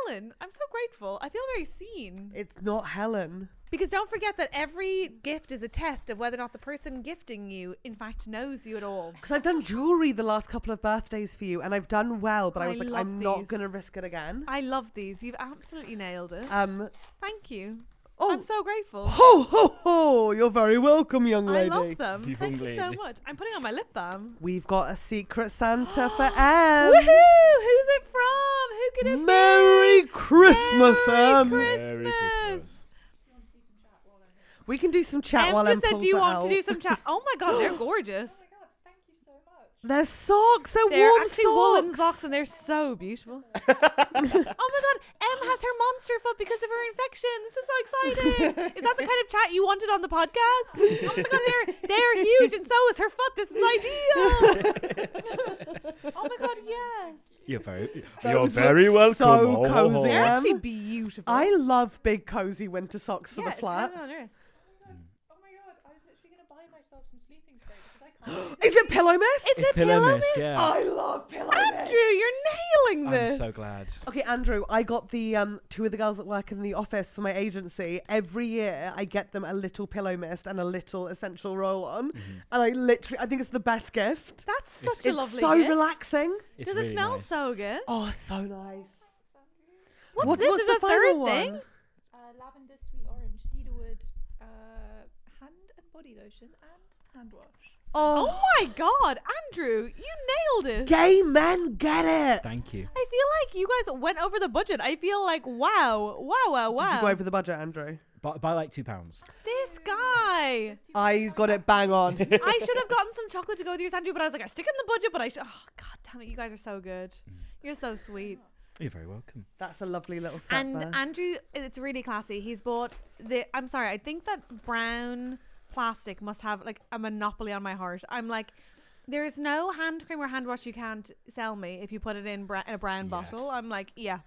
Speaker 2: Helen, I'm so grateful. I feel very seen.
Speaker 1: It's not Helen.
Speaker 2: Because don't forget that every gift is a test of whether or not the person gifting you, in fact, knows you at all.
Speaker 1: Because I've done jewellery the last couple of birthdays for you and I've done well, but I was like,
Speaker 2: love
Speaker 1: I'm not
Speaker 2: these.
Speaker 1: going to risk it again.
Speaker 2: I love these. You've absolutely nailed it. Thank you.
Speaker 1: Oh.
Speaker 2: I'm so grateful.
Speaker 1: Ho, ho, ho. You're very welcome, young
Speaker 2: I
Speaker 1: lady.
Speaker 2: love them.
Speaker 3: You
Speaker 2: Thank you so
Speaker 3: lady.
Speaker 2: much. I'm putting on my lip balm.
Speaker 1: We've got a secret Santa for
Speaker 2: Woohoo!
Speaker 1: Em.
Speaker 2: Who's it from? Who could it
Speaker 1: Merry
Speaker 2: be?
Speaker 1: Christmas,
Speaker 2: Merry
Speaker 1: Em.
Speaker 2: Christmas.
Speaker 1: We can do some chat
Speaker 2: Em
Speaker 1: while
Speaker 2: just
Speaker 1: Em
Speaker 2: said,
Speaker 1: pulls
Speaker 2: do you
Speaker 1: it
Speaker 2: want to
Speaker 1: out.
Speaker 2: do some chat? Oh my god, they're gorgeous.
Speaker 1: They're socks. They're
Speaker 2: They're
Speaker 1: warm
Speaker 2: actually
Speaker 1: socks.
Speaker 2: woolen socks and they're so beautiful. Oh my god, Em has her monster foot because of her infection. This is so exciting. Is that the kind of chat you wanted on the podcast? Oh my god, they're huge and so is her foot. This is ideal. Oh my god, yes.
Speaker 3: You're very welcome.
Speaker 1: so cozy.
Speaker 2: They're
Speaker 1: Em.
Speaker 2: actually beautiful.
Speaker 1: I love big cozy winter socks for
Speaker 2: Yeah,
Speaker 1: the
Speaker 2: it's
Speaker 1: flat.
Speaker 2: heaven on earth.
Speaker 5: Oh my god, I was literally going to buy myself some sleeping spray because I can't.
Speaker 1: Is it pillow mist?
Speaker 2: It's a
Speaker 3: pillow
Speaker 2: pillow
Speaker 3: mist,
Speaker 2: mist.
Speaker 3: yeah.
Speaker 1: I love pillow mist.
Speaker 2: Andrew, you're nailing this.
Speaker 3: I'm so glad.
Speaker 1: Okay, Andrew, I got the two of the girls that work in the office for my agency. Every year, I get them a little pillow mist and a little essential roll-on, and I think it's the best gift.
Speaker 2: That's such a
Speaker 1: It's
Speaker 2: lovely
Speaker 1: so
Speaker 2: gift.
Speaker 1: relaxing.
Speaker 3: It's
Speaker 2: Does
Speaker 3: really
Speaker 2: it smell
Speaker 3: nice.
Speaker 2: so good?
Speaker 1: Oh, so nice.
Speaker 2: What's this?
Speaker 1: what's
Speaker 2: Is
Speaker 1: the
Speaker 2: a third
Speaker 1: final
Speaker 2: thing?
Speaker 1: one?
Speaker 5: Lavender, sweet orange, cedarwood, hand and body lotion, and hand wash.
Speaker 2: Oh my god, Andrew, you nailed it.
Speaker 1: Gay men get it.
Speaker 3: Thank you.
Speaker 2: I feel like you guys went over the budget. I feel like wow.
Speaker 1: Did you go over the budget, Andrew?
Speaker 3: By like £2.
Speaker 2: This guy.
Speaker 1: I got it bang on.
Speaker 2: I should have gotten some chocolate to go with yours, Andrew, but I was like, I stick in the budget, but oh god damn it, you guys are so good. You're so sweet.
Speaker 3: You're very welcome.
Speaker 1: That's a lovely little set
Speaker 2: And
Speaker 1: there.
Speaker 2: Andrew, it's really classy. He's bought I'm sorry, I think that brown plastic must have like a monopoly on my heart. I'm like, there's no hand cream or hand wash you can't sell me if you put it in a brown bottle. I'm like, yep.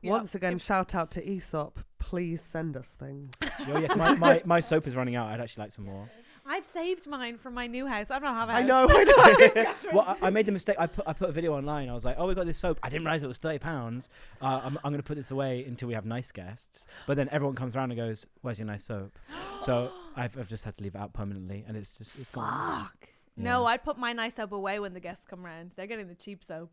Speaker 1: Once again, shout out to Aesop. Please send us things.
Speaker 3: Oh, yes, my soap is running out. I'd actually like some more.
Speaker 2: I've saved mine from my new house. I don't have a
Speaker 1: I
Speaker 2: house.
Speaker 1: know, I know.
Speaker 3: Well, I made the mistake. I put a video online. I was like, oh, we got this soap. I didn't realize it was £30. I'm going to put this away until we have nice guests. But then everyone comes around and goes, where's your nice soap? So I've just had to leave it out permanently, and it's gone.
Speaker 2: Fuck. No, I'd put my nice soap away when the guests come round. They're getting the cheap soap.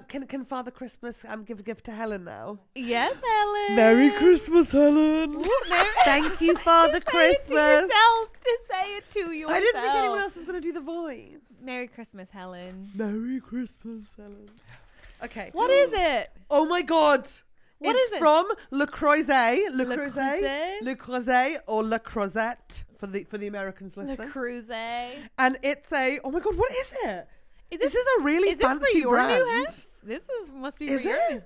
Speaker 1: Can Father Christmas give a gift to Helen now?
Speaker 2: Yes, Helen.
Speaker 1: Merry Christmas, Helen.
Speaker 2: Ooh, Merry-
Speaker 1: Thank you, Father
Speaker 2: Say it to
Speaker 1: Christmas.
Speaker 2: yourself, to say it to yourself.
Speaker 1: I didn't think anyone else was going to do the voice.
Speaker 2: Merry Christmas, Helen.
Speaker 1: Merry Christmas, Helen. Okay.
Speaker 2: What is it?
Speaker 1: Oh my God.
Speaker 2: What
Speaker 1: It's
Speaker 2: is it?
Speaker 1: from Le Creuset. Le
Speaker 2: Le
Speaker 1: Creuset.
Speaker 2: Creuset?
Speaker 1: Le Creuset or Le Crozette for the Americans
Speaker 2: The
Speaker 1: listening.
Speaker 2: Cruise.
Speaker 1: And it's a, oh my God, what is it? This is a really
Speaker 2: Is this
Speaker 1: fancy
Speaker 2: for your
Speaker 1: brand.
Speaker 2: new house? This must be
Speaker 1: Is
Speaker 2: for your
Speaker 1: it?
Speaker 2: new.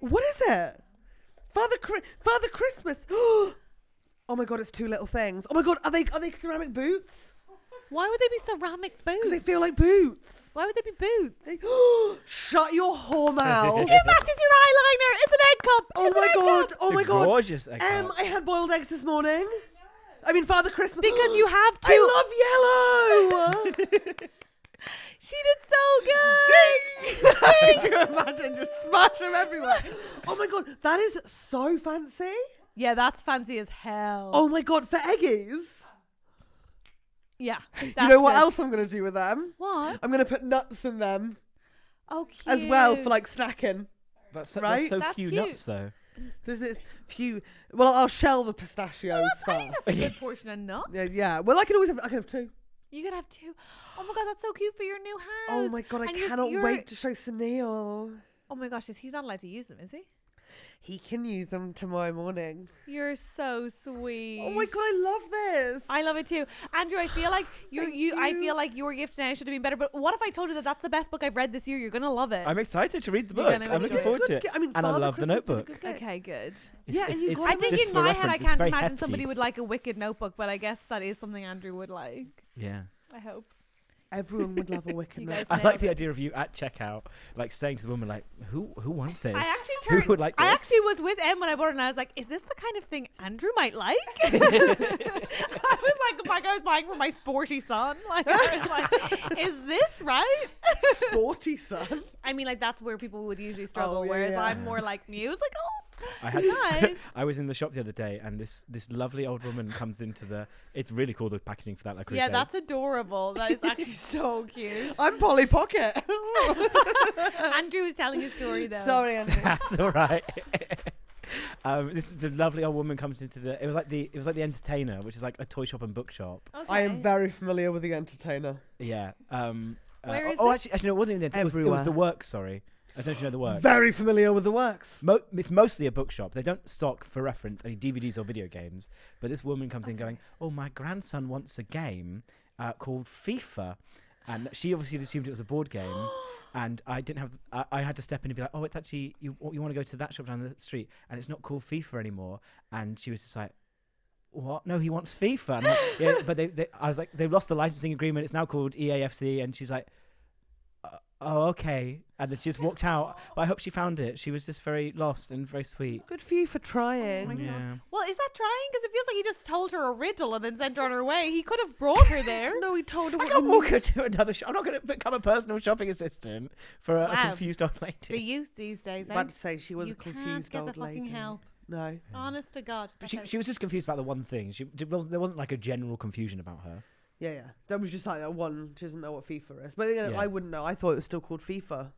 Speaker 1: What is it? Father Christmas. Oh my God, it's two little things. Oh my God, are they ceramic boots?
Speaker 2: Why would they be ceramic
Speaker 1: Because
Speaker 2: boots?
Speaker 1: they feel like boots.
Speaker 2: Why would they be boots?
Speaker 1: They, shut your whore mouth.
Speaker 2: It matches your eyeliner. It's an egg cup.
Speaker 1: Oh
Speaker 2: It's an
Speaker 1: my
Speaker 2: egg
Speaker 1: God.
Speaker 2: cup.
Speaker 1: Oh my
Speaker 3: It's a
Speaker 1: God.
Speaker 3: gorgeous egg cup.
Speaker 1: I had boiled eggs this morning. I mean, Father Christmas.
Speaker 2: Because you have to.
Speaker 1: I love yellow.
Speaker 2: She did so good.
Speaker 1: Ding! Could you imagine just smash them everywhere? Oh my God, that is so fancy.
Speaker 2: Yeah, that's fancy as hell.
Speaker 1: Oh my God, for eggies.
Speaker 2: yeah.
Speaker 1: You know what
Speaker 2: good.
Speaker 1: else I'm going to do with them?
Speaker 2: What?
Speaker 1: I'm going to put nuts in them
Speaker 2: Oh, cute.
Speaker 1: as well for like snacking.
Speaker 3: That's
Speaker 1: Right?
Speaker 3: so
Speaker 2: That's
Speaker 3: few
Speaker 2: cute.
Speaker 3: nuts though.
Speaker 1: There's this few. Well, I'll shell the pistachios first.
Speaker 2: That's a good portion of nuts.
Speaker 1: Yeah. Well, I can have 2.
Speaker 2: You could have 2. Oh my god, that's so cute for your new house.
Speaker 1: Oh my god, I
Speaker 2: And
Speaker 1: cannot wait to show Sunil.
Speaker 2: Oh my gosh, he's not allowed to use them, is he?
Speaker 1: He can use them tomorrow morning.
Speaker 2: You're so sweet.
Speaker 1: Oh my god, I love this.
Speaker 2: I love it too, Andrew. I feel like I feel like your gift now should have been better. But what if I told you that that's the best book I've read this year? You're gonna love it.
Speaker 3: I'm excited to read the
Speaker 2: You're
Speaker 3: book.
Speaker 2: gonna
Speaker 3: I'm looking
Speaker 2: enjoy
Speaker 3: forward
Speaker 2: it.
Speaker 3: to it.
Speaker 1: I mean,
Speaker 3: And I
Speaker 1: Father
Speaker 3: love the
Speaker 1: Christmas did a
Speaker 3: notebook.
Speaker 1: good gift.
Speaker 2: Okay, good.
Speaker 1: Yeah, and you got
Speaker 2: I
Speaker 1: it.
Speaker 2: think
Speaker 3: just
Speaker 2: in
Speaker 3: for
Speaker 2: my head I
Speaker 3: reference, it's
Speaker 2: can't
Speaker 3: very
Speaker 2: imagine
Speaker 3: hefty.
Speaker 2: somebody would like a Wicked notebook, but I guess that is something Andrew would like.
Speaker 3: Yeah.
Speaker 2: I hope.
Speaker 1: Everyone would love a Wicked
Speaker 2: You
Speaker 1: note.
Speaker 2: guys
Speaker 3: I
Speaker 2: nailed
Speaker 3: like the
Speaker 2: it.
Speaker 3: idea of you at checkout, like saying to the woman, like, who wants this?
Speaker 2: I actually
Speaker 3: Who
Speaker 2: turned.
Speaker 3: would like this?
Speaker 2: I actually was with Em when I bought it, and I was like, "Is this the kind of thing Andrew might like?" I was like I was buying for my sporty son. Like, I was like, "Is this right?"
Speaker 1: Sporty son.
Speaker 2: I mean, like that's where people would usually struggle,
Speaker 1: Oh, yeah,
Speaker 2: whereas
Speaker 1: yeah.
Speaker 2: I'm more like musicals.
Speaker 3: I had
Speaker 2: Nice.
Speaker 3: I was in the shop the other day, and this lovely old woman comes into the. It's really cool, the packaging for that. Like
Speaker 2: Yeah, that's adorable. That is actually so cute.
Speaker 1: I'm Polly Pocket.
Speaker 2: Andrew was telling his story though.
Speaker 1: Sorry, Andrew.
Speaker 3: That's all right. This is a lovely old woman comes into the. It was like the Entertainer, which is like a toy shop and bookshop.
Speaker 2: Okay.
Speaker 1: I am very familiar with the Entertainer.
Speaker 3: Yeah.
Speaker 2: Where is
Speaker 3: oh,
Speaker 2: it?
Speaker 3: actually, no, it wasn't even the Entertainer. It was
Speaker 1: Everywhere.
Speaker 3: the Works. Sorry, I don't know if you know the Works.
Speaker 1: Very familiar with the works.
Speaker 3: It's mostly a bookshop. They don't stock, for reference, any DVDs or video games. But this woman comes in going, "Oh, my grandson wants a game called FIFA," and she obviously assumed it was a board game. And I didn't have. I had to step in and be like, "Oh, it's actually you want to go to that shop down the street, and it's not called FIFA anymore." And she was just like, "What? No, he wants FIFA." And I'm like, yeah, but I was like, "They've lost the licensing agreement. It's now called EAFC." And she's like, "Oh, okay." And then she just walked out. But I hope she found it. She was just very lost and very sweet.
Speaker 1: Good for you for trying.
Speaker 2: Oh my God.
Speaker 3: Yeah.
Speaker 2: Well, is that trying? Because it feels like he just told her a riddle and then sent her on her way. He could have brought her there.
Speaker 1: No, he told her.
Speaker 3: I
Speaker 1: what
Speaker 3: can't
Speaker 1: he
Speaker 3: walk
Speaker 1: knew.
Speaker 3: her to another shop. I'm not going to become a personal shopping assistant for a
Speaker 2: Wow.
Speaker 3: confused old lady.
Speaker 2: The youth these days,
Speaker 1: About to say she was
Speaker 2: you
Speaker 1: a confused
Speaker 2: can't
Speaker 1: old
Speaker 2: get the fucking
Speaker 1: lady.
Speaker 2: help.
Speaker 1: No.
Speaker 2: Honest to God.
Speaker 3: But she was just confused about the one thing. There wasn't like a general confusion about her.
Speaker 1: Yeah. That was just like that one. She doesn't know what FIFA is. But you know,
Speaker 3: Yeah.
Speaker 1: I wouldn't know. I thought it was still called FIFA.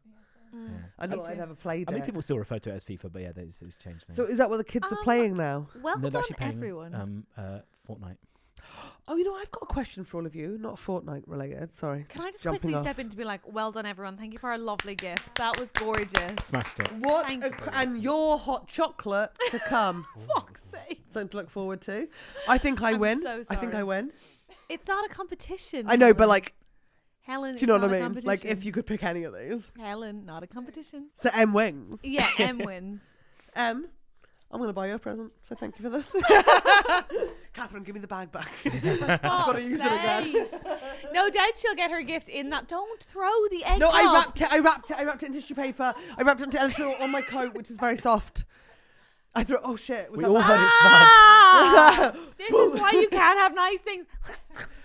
Speaker 2: Mm.
Speaker 3: Yeah.
Speaker 1: I know I've never played
Speaker 3: I mean,
Speaker 1: it.
Speaker 3: people still refer to it as FIFA, but yeah, it's changed now.
Speaker 1: So is that what the kids are playing now?
Speaker 2: Well
Speaker 3: No, they're
Speaker 2: done,
Speaker 3: actually paying,
Speaker 2: everyone.
Speaker 3: Fortnite.
Speaker 1: Oh, you know, I've got a question for all of you. Not Fortnite related. Sorry.
Speaker 2: Can I just
Speaker 1: jumping
Speaker 2: quickly
Speaker 1: off.
Speaker 2: step in to be like, well done, everyone. Thank you for our lovely gifts. That was gorgeous.
Speaker 3: Smashed it.
Speaker 1: What?
Speaker 2: Thank
Speaker 1: A,
Speaker 2: you.
Speaker 1: and your hot chocolate to come.
Speaker 2: Fuck's sake.
Speaker 1: Something to look forward to. I think I
Speaker 2: I'm
Speaker 1: win.
Speaker 2: so
Speaker 1: I think I
Speaker 2: sorry.
Speaker 1: win.
Speaker 2: It's not a competition.
Speaker 1: I know, but
Speaker 2: Helen.
Speaker 1: like,
Speaker 2: Helen,
Speaker 1: do you know
Speaker 2: it's
Speaker 1: what I
Speaker 2: not a
Speaker 1: mean? Like, if
Speaker 2: competition.
Speaker 1: you could pick any of these.
Speaker 2: Helen, not a competition.
Speaker 1: So M wings.
Speaker 2: Yeah, M wins.
Speaker 1: I'm going to buy you a present, so thank you for this. Catherine, give me the bag back. I've got to use it again.
Speaker 2: No doubt she'll get her gift in that. Don't throw the egg.
Speaker 1: No, I
Speaker 2: up.
Speaker 1: wrapped it in tissue paper. I wrapped it into and threw it on my coat, which is very soft. I threw. Oh shit! Was
Speaker 3: We
Speaker 1: that
Speaker 3: all
Speaker 1: bad?
Speaker 3: heard it
Speaker 2: Ah! This is why you can't have nice things.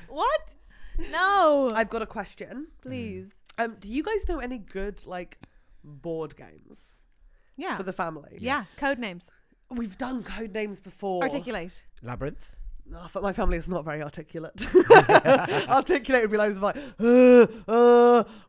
Speaker 2: What? No.
Speaker 1: I've got a question.
Speaker 2: Please.
Speaker 1: Do you guys know any good like board games
Speaker 2: Yeah.
Speaker 1: for the family?
Speaker 2: Yeah. Code names.
Speaker 1: We've done code names before.
Speaker 2: Articulate.
Speaker 3: Labyrinth.
Speaker 1: No, but my family is not very articulate. Articulate would be loads of like,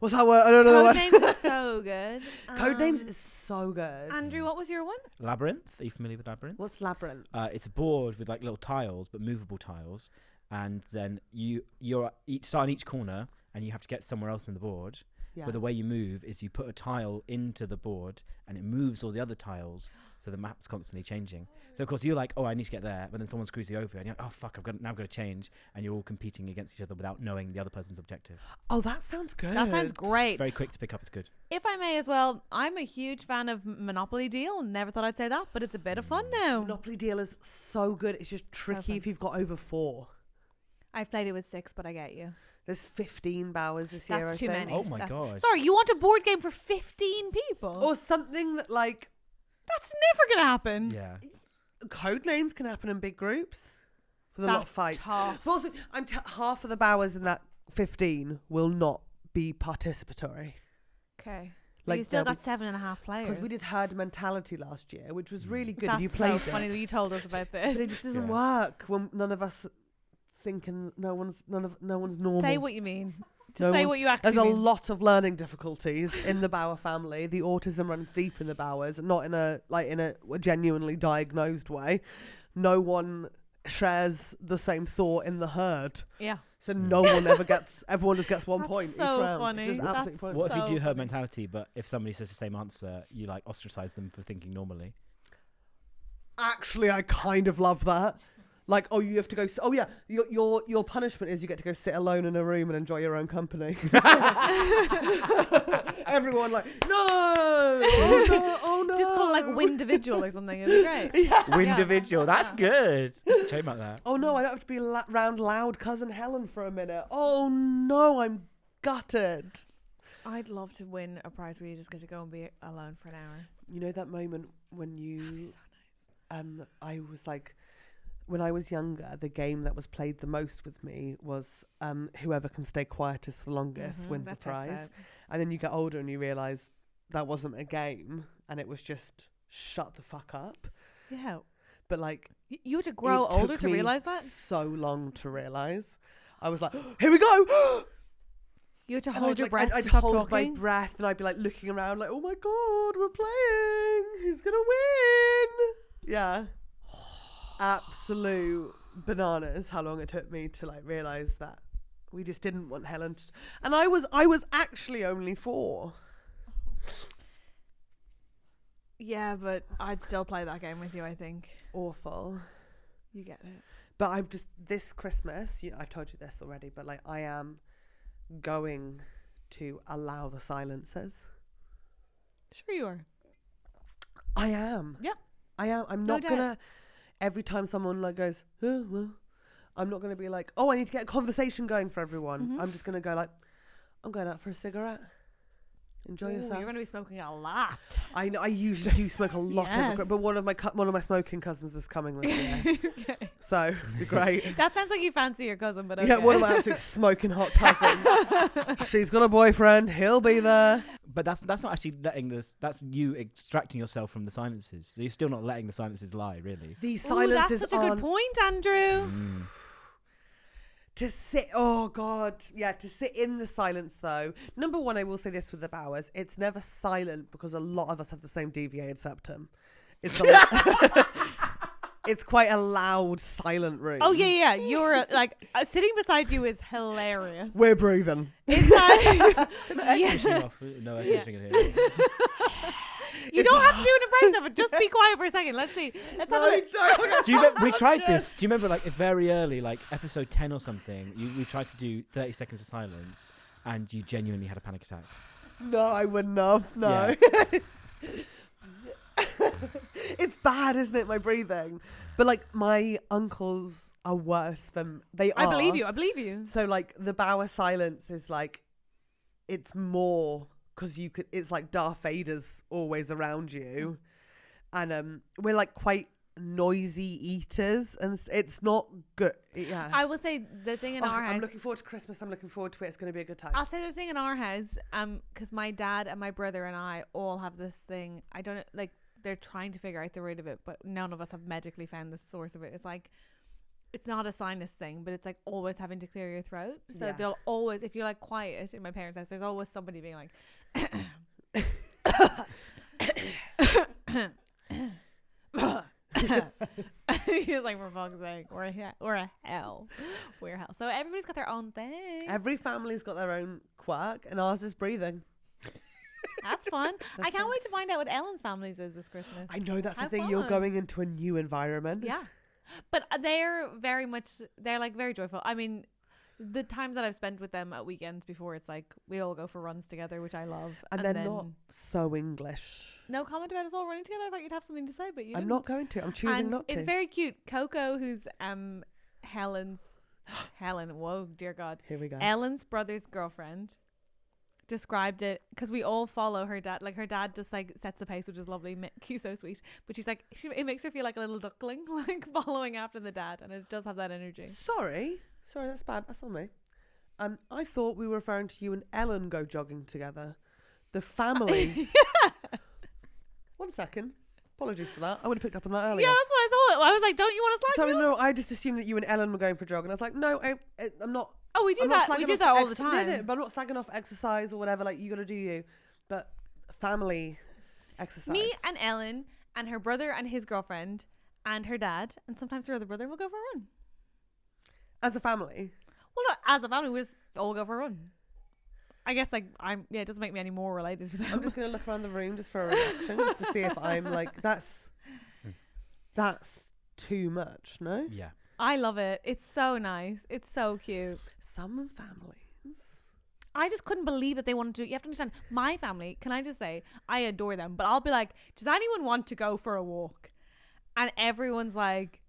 Speaker 1: what's that word? I don't know.
Speaker 2: Code names is so good.
Speaker 1: Code names is so good.
Speaker 2: Andrew, what was your one?
Speaker 3: Labyrinth. Are you familiar with Labyrinth?
Speaker 1: What's labyrinth?
Speaker 3: It's a board with like little tiles, but movable tiles, and then you're start in each corner, and you have to get somewhere else in the board.
Speaker 1: Yeah.
Speaker 3: But the way you move is you put a tile into the board, and it moves all the other tiles, so the map's constantly changing. So of course you're like, oh, I need to get there, but then someone screws you over, and you're like, oh fuck, now I've got to change, and you're all competing against each other without knowing the other person's objective.
Speaker 1: Oh, that sounds good.
Speaker 2: That sounds
Speaker 3: It's
Speaker 2: great.
Speaker 3: very quick to pick up. It's good.
Speaker 2: If I may as well, I'm a huge fan of Monopoly Deal. Never thought I'd say that, but it's a bit of fun now.
Speaker 1: Monopoly Deal is so good. It's just tricky
Speaker 2: fun.
Speaker 1: if you've got over 4.
Speaker 2: I've played it with 6, but I get you.
Speaker 1: There's 15 bowers this year, I
Speaker 2: That's too
Speaker 1: think.
Speaker 2: many.
Speaker 3: Oh my God.
Speaker 2: Sorry, you want a board game for 15 people?
Speaker 1: Or something that like
Speaker 2: That's never going to happen.
Speaker 3: Yeah.
Speaker 1: code names can happen in big groups with a lot of
Speaker 2: That's
Speaker 1: fight.
Speaker 2: tough.
Speaker 1: But also, half of the bowers in that 15 will not be participatory.
Speaker 2: Okay.
Speaker 1: Like,
Speaker 2: you still
Speaker 1: there'll
Speaker 2: got 7.5 players.
Speaker 1: Because we did herd mentality last year, which was really good.
Speaker 2: That's
Speaker 1: Have you played
Speaker 2: so
Speaker 1: it?
Speaker 2: funny that you told us about this.
Speaker 1: But it just doesn't
Speaker 3: Yeah.
Speaker 1: work when none of us thinking no one's normal.
Speaker 2: Say what you mean. To say what you actually
Speaker 1: There's a
Speaker 2: mean.
Speaker 1: lot of learning difficulties in the Bauer family. The autism runs deep in the Bauers, not in a genuinely diagnosed way. No one shares the same thought in the herd.
Speaker 2: Yeah.
Speaker 1: So no one ever gets. Everyone just gets one
Speaker 2: That's
Speaker 1: point
Speaker 2: so
Speaker 1: each round.
Speaker 2: funny.
Speaker 1: It's just absolutely
Speaker 2: That's
Speaker 1: pointless.
Speaker 3: What if you
Speaker 2: So
Speaker 3: do herd
Speaker 2: funny.
Speaker 3: mentality, but if somebody says the same answer, you like ostracize them for thinking normally?
Speaker 1: Actually, I kind of love that. Like, oh, you have to go. Oh, yeah. Your punishment is you get to go sit alone in a room and enjoy your own company. Everyone like, no, oh no, oh no.
Speaker 2: Just call it like Windividual or something. It'd be great.
Speaker 3: Windividual, that's good. We should trademark that.
Speaker 1: Oh no, I don't have to be round loud cousin Helen for a minute. Oh no, I'm gutted.
Speaker 2: I'd love to win a prize where you just get to go and be alone for an hour.
Speaker 1: You know that moment when you,
Speaker 2: That'd be so nice.
Speaker 1: I was like, when I was younger, the game that was played the most with me was whoever can stay quietest the longest wins the
Speaker 2: That checks
Speaker 1: prize.
Speaker 2: out.
Speaker 1: And then you get older and you realise that wasn't a game and it was just shut the fuck up.
Speaker 2: Yeah.
Speaker 1: But like,
Speaker 2: You had to grow
Speaker 1: it
Speaker 2: older
Speaker 1: took
Speaker 2: to
Speaker 1: me
Speaker 2: realise that?
Speaker 1: so long to realise. I was like, here we go.
Speaker 2: You had to
Speaker 1: And
Speaker 2: hold your breath
Speaker 1: I'd
Speaker 2: to stop
Speaker 1: hold
Speaker 2: talking?
Speaker 1: my breath and I'd be like looking around like, oh my God, we're playing. Who's going to win? Yeah. Absolute bananas how long it took me to like realise that we just didn't want Helen to, and I was actually only 4.
Speaker 2: Yeah, but I'd still play that game with you, I think.
Speaker 1: Awful.
Speaker 2: You get it.
Speaker 1: But I've just, this Christmas, I've told you this already, but like I am going to allow the silences.
Speaker 2: Sure you are.
Speaker 1: I am.
Speaker 2: Yep.
Speaker 1: I am. I'm
Speaker 2: No
Speaker 1: not
Speaker 2: doubt.
Speaker 1: gonna, every time someone like goes, oh, well, I'm not gonna be like, oh, I need to get a conversation going for everyone. I'm just gonna go like, I'm going out for a cigarette. Enjoy
Speaker 2: Ooh,
Speaker 1: yourself.
Speaker 2: you're going to be smoking a lot.
Speaker 1: I know. I usually do smoke a lot
Speaker 2: Yes.
Speaker 1: but one of my smoking cousins is coming this year,
Speaker 2: Okay.
Speaker 1: so it'd be great.
Speaker 2: That sounds like you fancy your cousin, but okay.
Speaker 1: Yeah, one of my absolute smoking hot cousins. She's got a boyfriend. He'll be there.
Speaker 3: But that's not actually letting this. That's you extracting yourself from the silences. So you're still not letting the silences lie, really.
Speaker 1: These
Speaker 2: Ooh,
Speaker 1: silences
Speaker 2: that's such a good
Speaker 1: aren't
Speaker 2: point, Andrew.
Speaker 1: to sit. Oh God, yeah, to sit in the silence though. Number one, I will say this with the Bowers: it's never silent because a lot of us have the same deviated septum. It's it's quite a loud, silent room.
Speaker 2: Oh, yeah. You're like, sitting beside you is hilarious.
Speaker 1: We're breathing.
Speaker 2: It's like,
Speaker 3: Turn the air conditioning off. No air conditioning in here.
Speaker 2: you don't have to do an impression of it. Just be quiet for a second. Let's see. Let's have a look.
Speaker 3: Do you remember, we tried this. Do you remember, like, very early, like episode 10 or something? We tried to do 30 seconds of silence, and you genuinely had a panic attack.
Speaker 1: No, I wouldn't have. No. It's bad, isn't it? My breathing. But like my uncles are worse than they are.
Speaker 2: I believe you. I believe you.
Speaker 1: So like the Bauer silence is like, it's more because you could. It's like Darth Vader's always around you, and we're like quite noisy eaters, and it's not good. Yeah.
Speaker 2: I will say the thing in our house.
Speaker 1: I'm looking forward to Christmas. I'm looking forward to it. It's going to be a good time.
Speaker 2: I'll say the thing in our house, because my dad and my brother and I all have this thing. I don't know, like they're trying to figure out the root of it, but none of us have medically found the source of it. It's like, it's not a sinus thing, but it's like always having to clear your throat. So
Speaker 1: Yeah.
Speaker 2: they'll always, if you're like quiet in my parents' house, there's always somebody being like, you're like, for fuck's sake, we're a hell. We're hell. So everybody's got their own thing.
Speaker 1: Every family's got their own quirk, and ours is breathing.
Speaker 2: That's fun. I can't wait to find out what Ellen's family's is this Christmas.
Speaker 1: I know that's
Speaker 2: How
Speaker 1: the thing. You're
Speaker 2: fun.
Speaker 1: going into a new environment.
Speaker 2: Yeah. But they're like very joyful. I mean, the times that I've spent with them at weekends before, it's like we all go for runs together, which I love.
Speaker 1: And they're not so English.
Speaker 2: No comment about us all running together. I thought you'd have something to say, but you
Speaker 1: I'm
Speaker 2: didn't.
Speaker 1: not going to. I'm choosing
Speaker 2: And
Speaker 1: not to.
Speaker 2: it's very cute. Coco, who's Helen, whoa, dear God.
Speaker 1: Here we go.
Speaker 2: Ellen's brother's girlfriend described it, because we all follow her dad. Like her dad just like sets the pace, which is lovely. He's so sweet, but she's like, it makes her feel like a little duckling, like following after the dad, and it does have that energy.
Speaker 1: Sorry, that's bad. That's on me. I thought we were referring to you and Ellen go jogging together. The family. 1 second. Apologies for that. I would have picked up on that earlier.
Speaker 2: Yeah, that's what I thought. I was like, don't you want to slide?
Speaker 1: Sorry, no, I just assumed that you and Ellen were going for a jog, and I was like, no, I'm not.
Speaker 2: Oh, we do
Speaker 1: I'm not
Speaker 2: that. We
Speaker 1: slagging
Speaker 2: do
Speaker 1: off
Speaker 2: that all the
Speaker 1: ex-
Speaker 2: time.
Speaker 1: No, but I'm not slagging off exercise or whatever. Like, you got to do you. But family exercise.
Speaker 2: Me and Ellen and her brother and his girlfriend and her dad and sometimes her other brother will go for a run.
Speaker 1: As a family.
Speaker 2: Well, not as a family, we just all go for a run. I guess like it doesn't make me any more related to them.
Speaker 1: I'm just going to look around the room just for a reaction, just to see if I'm like, that's too much, no?
Speaker 3: Yeah.
Speaker 2: I love it. It's so nice. It's so cute.
Speaker 1: Some families.
Speaker 2: I just couldn't believe that they wanted to. You have to understand, my family, can I just say, I adore them. But I'll be like, does anyone want to go for a walk? And everyone's like,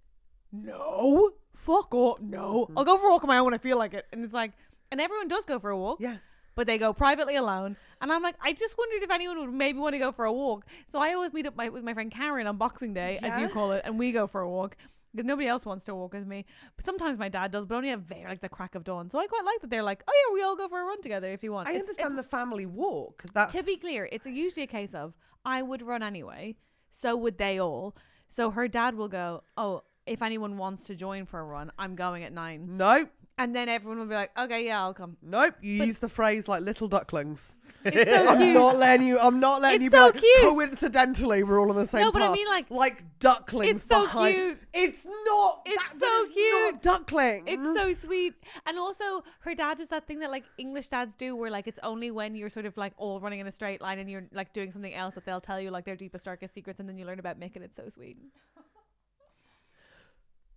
Speaker 2: no, fuck off, no. I'll go for a walk on my own when I feel like it. And it's like, and everyone does go for a walk.
Speaker 1: Yeah.
Speaker 2: But they go privately alone. And I'm like, I just wondered if anyone would maybe want to go for a walk. So I always meet up with my friend Karen on Boxing Day, as you call it, and we go for a walk. Because nobody else wants to walk with me. But sometimes my dad does, but only at like the crack of dawn. So I quite like that they're like, oh yeah, we all go for a run together if you want.
Speaker 1: I understand the family walk. That's
Speaker 2: to be clear, it's usually a case of I would run anyway, so would they all. So her dad will go, oh, if anyone wants to join for a run, I'm going at 9.
Speaker 1: Nope.
Speaker 2: And then everyone will be like, okay, yeah, I'll come.
Speaker 1: Nope. You use the phrase like little ducklings.
Speaker 2: It's so
Speaker 1: I'm
Speaker 2: cute.
Speaker 1: not letting you. I'm not letting
Speaker 2: It's
Speaker 1: you be
Speaker 2: so
Speaker 1: like,
Speaker 2: cute.
Speaker 1: coincidentally, we're all on the same
Speaker 2: No, but I
Speaker 1: path.
Speaker 2: mean,
Speaker 1: like ducklings
Speaker 2: it's so
Speaker 1: behind.
Speaker 2: cute.
Speaker 1: It's not.
Speaker 2: It's
Speaker 1: that,
Speaker 2: so
Speaker 1: but it's
Speaker 2: cute.
Speaker 1: not ducklings.
Speaker 2: It's so sweet. And also her dad does that thing that like English dads do where like it's only when you're sort of like all running in a straight line and you're like doing something else that they'll tell you like their deepest darkest secrets, and then you learn about Mick, and it's so sweet.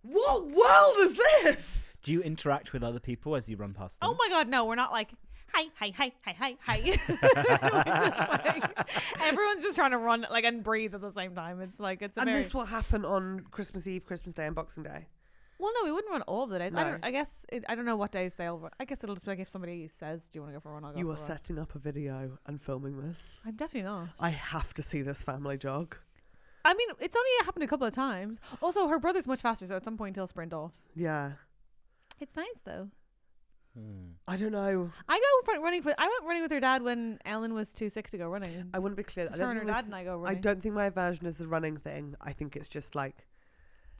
Speaker 1: What world is this?
Speaker 3: Do you interact with other people as you run past them?
Speaker 2: Oh my god, no, we're not like hi. We're just like, everyone's just trying to run like and breathe at the same time. It's like it's a
Speaker 1: And
Speaker 2: very
Speaker 1: this will happen on Christmas Eve, Christmas Day, and Boxing Day.
Speaker 2: well, no, we wouldn't run all of the days.
Speaker 1: No.
Speaker 2: I guess I don't know what days they'll run. I guess it'll just be like if somebody says, "Do you want to go for a run?" I'll go.
Speaker 1: You
Speaker 2: for
Speaker 1: are
Speaker 2: a run.
Speaker 1: setting up a video and filming this.
Speaker 2: I'm definitely not.
Speaker 1: I have to see this family jog.
Speaker 2: I mean, it's only happened a couple of times. Also, her brother's much faster, so at some point he'll sprint off.
Speaker 1: Yeah.
Speaker 2: It's nice though.
Speaker 1: I don't know.
Speaker 2: I went running with her dad when Ellen was too sick to go running.
Speaker 1: I wouldn't be clear.
Speaker 2: Her and her dad and I go
Speaker 1: I
Speaker 2: running.
Speaker 1: don't think my version is the running thing. I think it's just like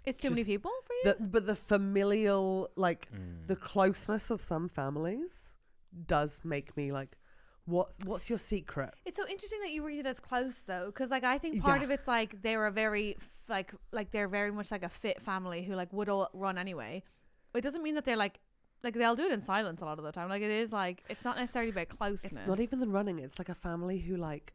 Speaker 2: It's too many
Speaker 1: just
Speaker 2: people for you.
Speaker 1: but the familial, like the closeness of some families does make me like, what's your secret?
Speaker 2: It's so interesting that you read it as close though, because like I think part of it's like they're a very like they're very much like a fit family who like would all run anyway. But it doesn't mean that they're like they'll do it in silence a lot of the time. Like it is like it's not necessarily about closeness.
Speaker 1: It's not even the running. It's like a family who like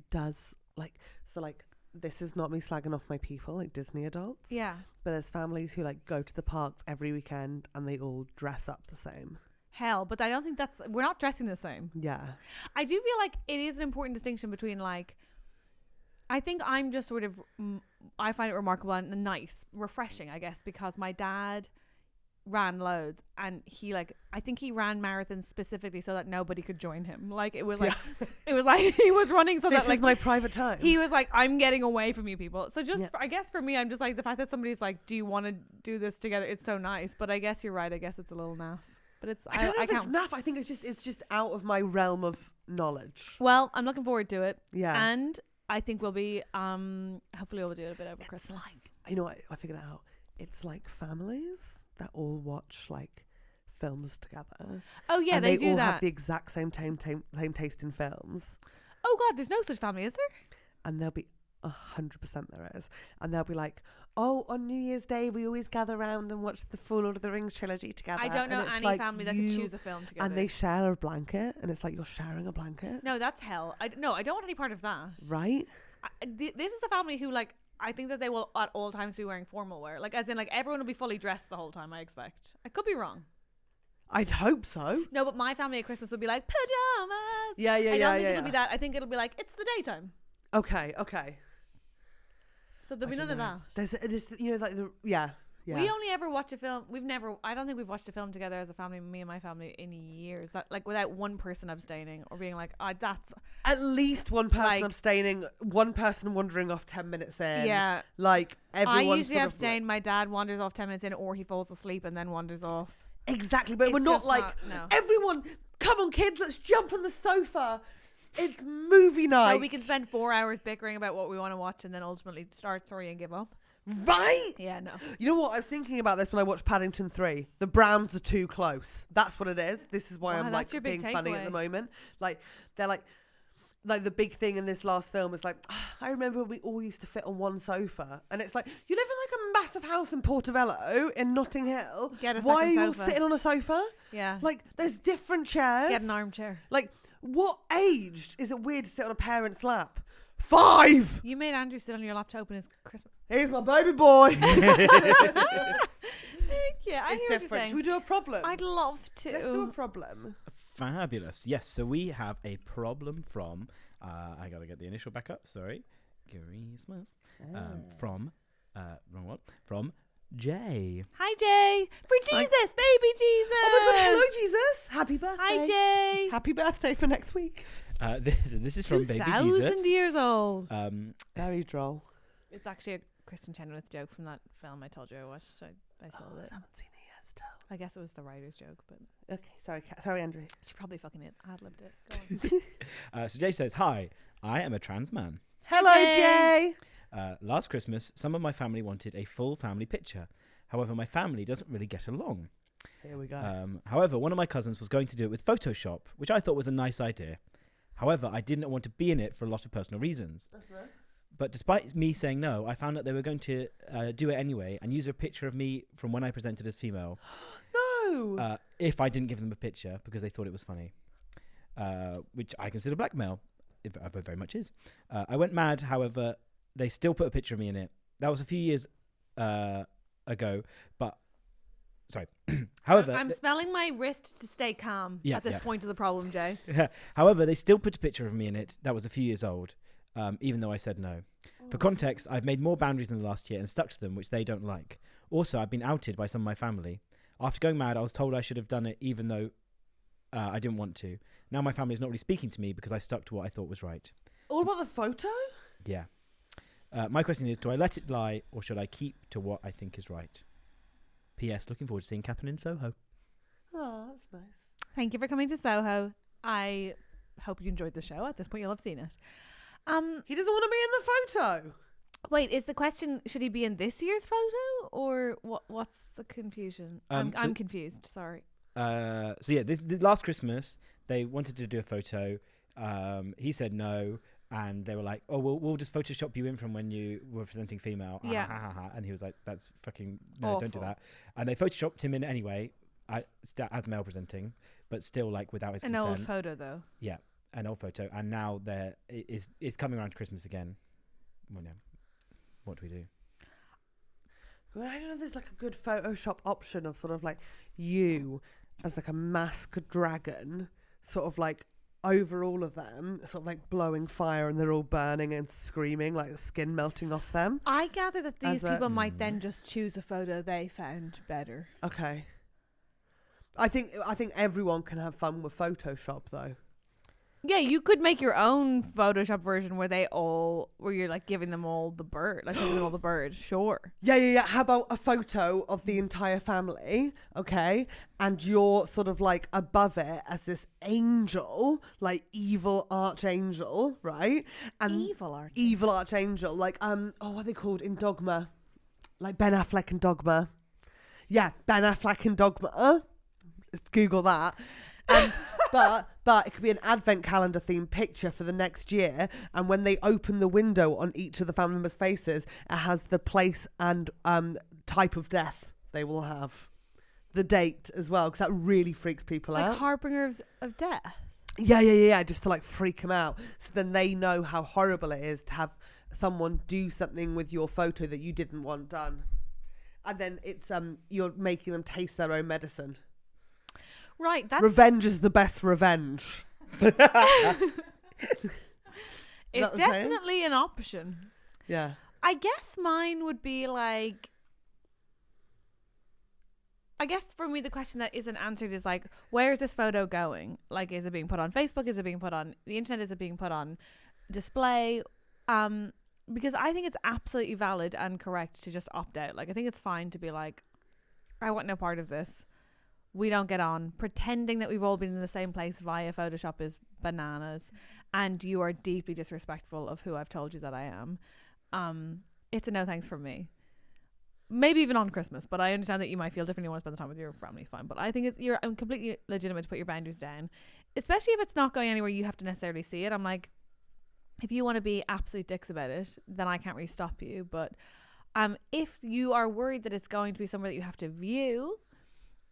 Speaker 1: does like so like this is not me slagging off my people like Disney adults.
Speaker 2: Yeah.
Speaker 1: But there's families who like go to the parks every weekend and they all dress up the same.
Speaker 2: Hell, but I don't think we're not dressing the same.
Speaker 1: Yeah.
Speaker 2: I do feel like it is an important distinction between like I think I'm just sort of I find it remarkable and nice, refreshing, I guess, because my dad ran loads and he like I think he ran marathons specifically so that nobody could join him. Like it was like it was like he was running so
Speaker 1: this
Speaker 2: that like
Speaker 1: is my private time.
Speaker 2: he was like, I'm getting away from you people. So just I guess for me, I'm just like the fact that somebody's like, do you want to do this together? It's so nice. But I guess you're right. I guess it's a little naff. But it's
Speaker 1: I don't know if it's naff. I think it's just out of my realm of knowledge.
Speaker 2: Well, I'm looking forward to it.
Speaker 1: Yeah.
Speaker 2: And I think we'll be hopefully we'll do it a bit over Christmas.
Speaker 1: Like, you know what? I figured it out. It's like families that all watch like films together.
Speaker 2: Oh yeah,
Speaker 1: and
Speaker 2: they
Speaker 1: they
Speaker 2: do
Speaker 1: all
Speaker 2: that.
Speaker 1: have the exact same taste in films.
Speaker 2: Oh god, there's no such family, is there?
Speaker 1: And there'll be 100% there is. And they'll be like, oh, on New Year's Day we always gather around and watch the full Lord of the Rings trilogy together.
Speaker 2: I don't know
Speaker 1: And it's
Speaker 2: any
Speaker 1: like
Speaker 2: family that can choose a film together.
Speaker 1: And they share a blanket, and it's like you're sharing a blanket.
Speaker 2: No, that's hell. I don't want any part of that.
Speaker 1: Right?
Speaker 2: This is a family who like I think that they will at all times be wearing formal wear. Like as in like everyone will be fully dressed the whole time, I expect. I could be wrong.
Speaker 1: I'd hope so.
Speaker 2: No, but my family at Christmas would be like pajamas.
Speaker 1: Yeah.
Speaker 2: I don't think it'll be that. I think it'll be like it's the daytime.
Speaker 1: Okay.
Speaker 2: So there'll be none of that.
Speaker 1: There's you know, like yeah.
Speaker 2: We only ever watch a film. I don't think we've watched a film together as a family, me and my family, in years. That like without one person abstaining or being like, that's
Speaker 1: at least one person
Speaker 2: like,
Speaker 1: abstaining, one person wandering off 10 minutes in.
Speaker 2: Yeah.
Speaker 1: Like everyone.
Speaker 2: I usually
Speaker 1: sort of
Speaker 2: abstain. My dad wanders off 10 minutes in, or he falls asleep and then wanders off.
Speaker 1: Exactly, but
Speaker 2: It's
Speaker 1: we're not
Speaker 2: just
Speaker 1: like
Speaker 2: no.
Speaker 1: everyone. Come on, kids, let's jump on the sofa. It's movie night.
Speaker 2: So we can spend 4 hours bickering about what we want to watch and then ultimately start and give up.
Speaker 1: Right?
Speaker 2: Yeah, no.
Speaker 1: You know what? I was thinking about this when I watched Paddington 3. The Browns are too close. That's what it is. This is why
Speaker 2: Wow,
Speaker 1: I'm
Speaker 2: that's
Speaker 1: like
Speaker 2: your big
Speaker 1: being funny at
Speaker 2: takeaway.
Speaker 1: the moment. Like, they're like the big thing in this last film is like, I remember we all used to fit on one sofa. And it's like, you live in like a massive house in Portobello in Notting Hill.
Speaker 2: Get a
Speaker 1: Why are
Speaker 2: second
Speaker 1: you all
Speaker 2: sofa.
Speaker 1: sitting on a sofa?
Speaker 2: Yeah.
Speaker 1: Like, there's different chairs.
Speaker 2: Get an armchair.
Speaker 1: Like, what age is it weird to sit on a parent's lap? 5!
Speaker 2: You made Andrew sit on your lap to open his Christmas.
Speaker 1: Here's my baby boy.
Speaker 2: Yeah, I
Speaker 1: It's
Speaker 2: hear what you're
Speaker 1: different.
Speaker 2: saying.
Speaker 1: Should we do a problem?
Speaker 2: I'd love to.
Speaker 1: Let's do a problem.
Speaker 3: Fabulous. Yes, so we have a problem from, I gotta get the initial back up, sorry. Christmas. From, wrong one, from Jay.
Speaker 2: Hi, Jay. For Jesus, baby Jesus.
Speaker 1: Oh my god, hello Jesus. Happy birthday.
Speaker 2: Hi, Jay.
Speaker 1: Happy birthday for next week.
Speaker 3: This is from Baby
Speaker 2: 2,000
Speaker 3: Jesus.
Speaker 2: years old.
Speaker 1: Very droll.
Speaker 2: It's actually a Kristen Chenoweth joke from that film I told you I watched. I stole it.
Speaker 1: I haven't seen it yet still.
Speaker 2: I guess it was the writer's joke, but
Speaker 1: Okay, sorry Andrew.
Speaker 2: she probably fucking ad-libbed it. Go on.
Speaker 3: So Jay says, hi, I am a trans man.
Speaker 1: Hello
Speaker 2: Jay.
Speaker 1: Jay.
Speaker 3: Last Christmas, some of my family wanted a full family picture. However, my family doesn't really get along.
Speaker 1: Here we go.
Speaker 3: However, one of my cousins was going to do it with Photoshop, which I thought was a nice idea. However, I didn't want to be in it for a lot of personal reasons.
Speaker 1: That's right.
Speaker 3: But despite me saying no, I found out they were going to do it anyway and use a picture of me from when I presented as female.
Speaker 1: No.
Speaker 3: If I didn't give them a picture because they thought it was funny, which I consider blackmail. It very much is. I went mad. However, they still put a picture of me in it. That was a few years ago. But sorry. However,
Speaker 2: I'm smelling my wrist to stay calm
Speaker 3: Yeah,
Speaker 2: at this
Speaker 3: yeah.
Speaker 2: point of the problem, Jay.
Speaker 3: however, they still put a picture of me in it. That was a few years old. Even though I said no. For context, I've made more boundaries in the last year and stuck to them, which they don't like. Also, I've been outed by some of my family. After going mad, I was told I should have done it even though I didn't want to. Now my family is not really speaking to me because I stuck to what I thought was right.
Speaker 1: All about the photo?
Speaker 3: Yeah. My question is, do I let it lie or should I keep to what I think is right? P.S. Looking forward to seeing Catherine in Soho.
Speaker 1: Oh, that's nice.
Speaker 2: Thank you for coming to Soho. I hope you enjoyed the show. At this point, you'll have seen it.
Speaker 1: He doesn't want to be in the photo.
Speaker 2: Wait, is the question, should he be in this year's photo or what's the confusion? I'm confused. Sorry.
Speaker 3: So yeah, this last Christmas they wanted to do a photo. He said no, and they were like, "Oh, we'll just Photoshop you in from when you were presenting female."
Speaker 2: Yeah.
Speaker 3: And he was like, "That's fucking no, don't do
Speaker 2: Awful.
Speaker 3: that." And they Photoshopped him in anyway, as male presenting, but still like without his
Speaker 2: An
Speaker 3: consent.
Speaker 2: old photo, though.
Speaker 3: Yeah, an old photo, and now it's coming around to Christmas again. Well, no, what do we do?
Speaker 1: Well, I don't know if there's like a good Photoshop option of sort of like you as like a masked dragon, sort of like over all of them, sort of like blowing fire and they're all burning and screaming, like the skin melting off them.
Speaker 2: I gather that these
Speaker 1: As a-
Speaker 2: people might then just choose a photo they found better.
Speaker 1: Okay. I think everyone can have fun with Photoshop though.
Speaker 2: Yeah, you could make your own Photoshop version where you're like giving them all the bird, like giving them all the bird. Sure.
Speaker 1: Yeah. How about a photo of the entire family, okay? And you're sort of like above it as this angel, like evil archangel, right? And evil archangel, like what are they called in Dogma? Like Ben Affleck in Dogma. Yeah, Ben Affleck in Dogma. Let's Google that. But it could be an advent calendar themed picture for the next year, and when they open the window on each of the family members' faces, it has the place and type of death they will have, the date as well, because that really freaks people
Speaker 2: Like
Speaker 1: out.
Speaker 2: harbingers of death.
Speaker 1: Yeah, just to like freak them out, so then they know how horrible it is to have someone do something with your photo that you didn't want done, and then it's you're making them taste their own medicine.
Speaker 2: Right, that's
Speaker 1: Revenge is the best revenge.
Speaker 2: it's
Speaker 1: that the same?
Speaker 2: definitely an option.
Speaker 1: Yeah.
Speaker 2: I guess mine would be like, I guess for me the question that isn't answered is like, where is this photo going? Like, is it being put on Facebook? Is it being put on the internet? Is it being put on display? Because I think it's absolutely valid and correct to just opt out. Like, I think it's fine to be like, I want no part of this. We don't get on. Pretending that we've all been in the same place via Photoshop is bananas, and you are deeply disrespectful of who I've told you that I am. It's a no thanks from me. maybe even on Christmas, but I understand that you might feel differently. You want to spend the time with your family, fine. But I think you're completely legitimate to put your boundaries down, especially if it's not going anywhere you have to necessarily see it. I'm like, if you want to be absolute dicks about it, then I can't really stop you. But if you are worried that it's going to be somewhere that you have to view,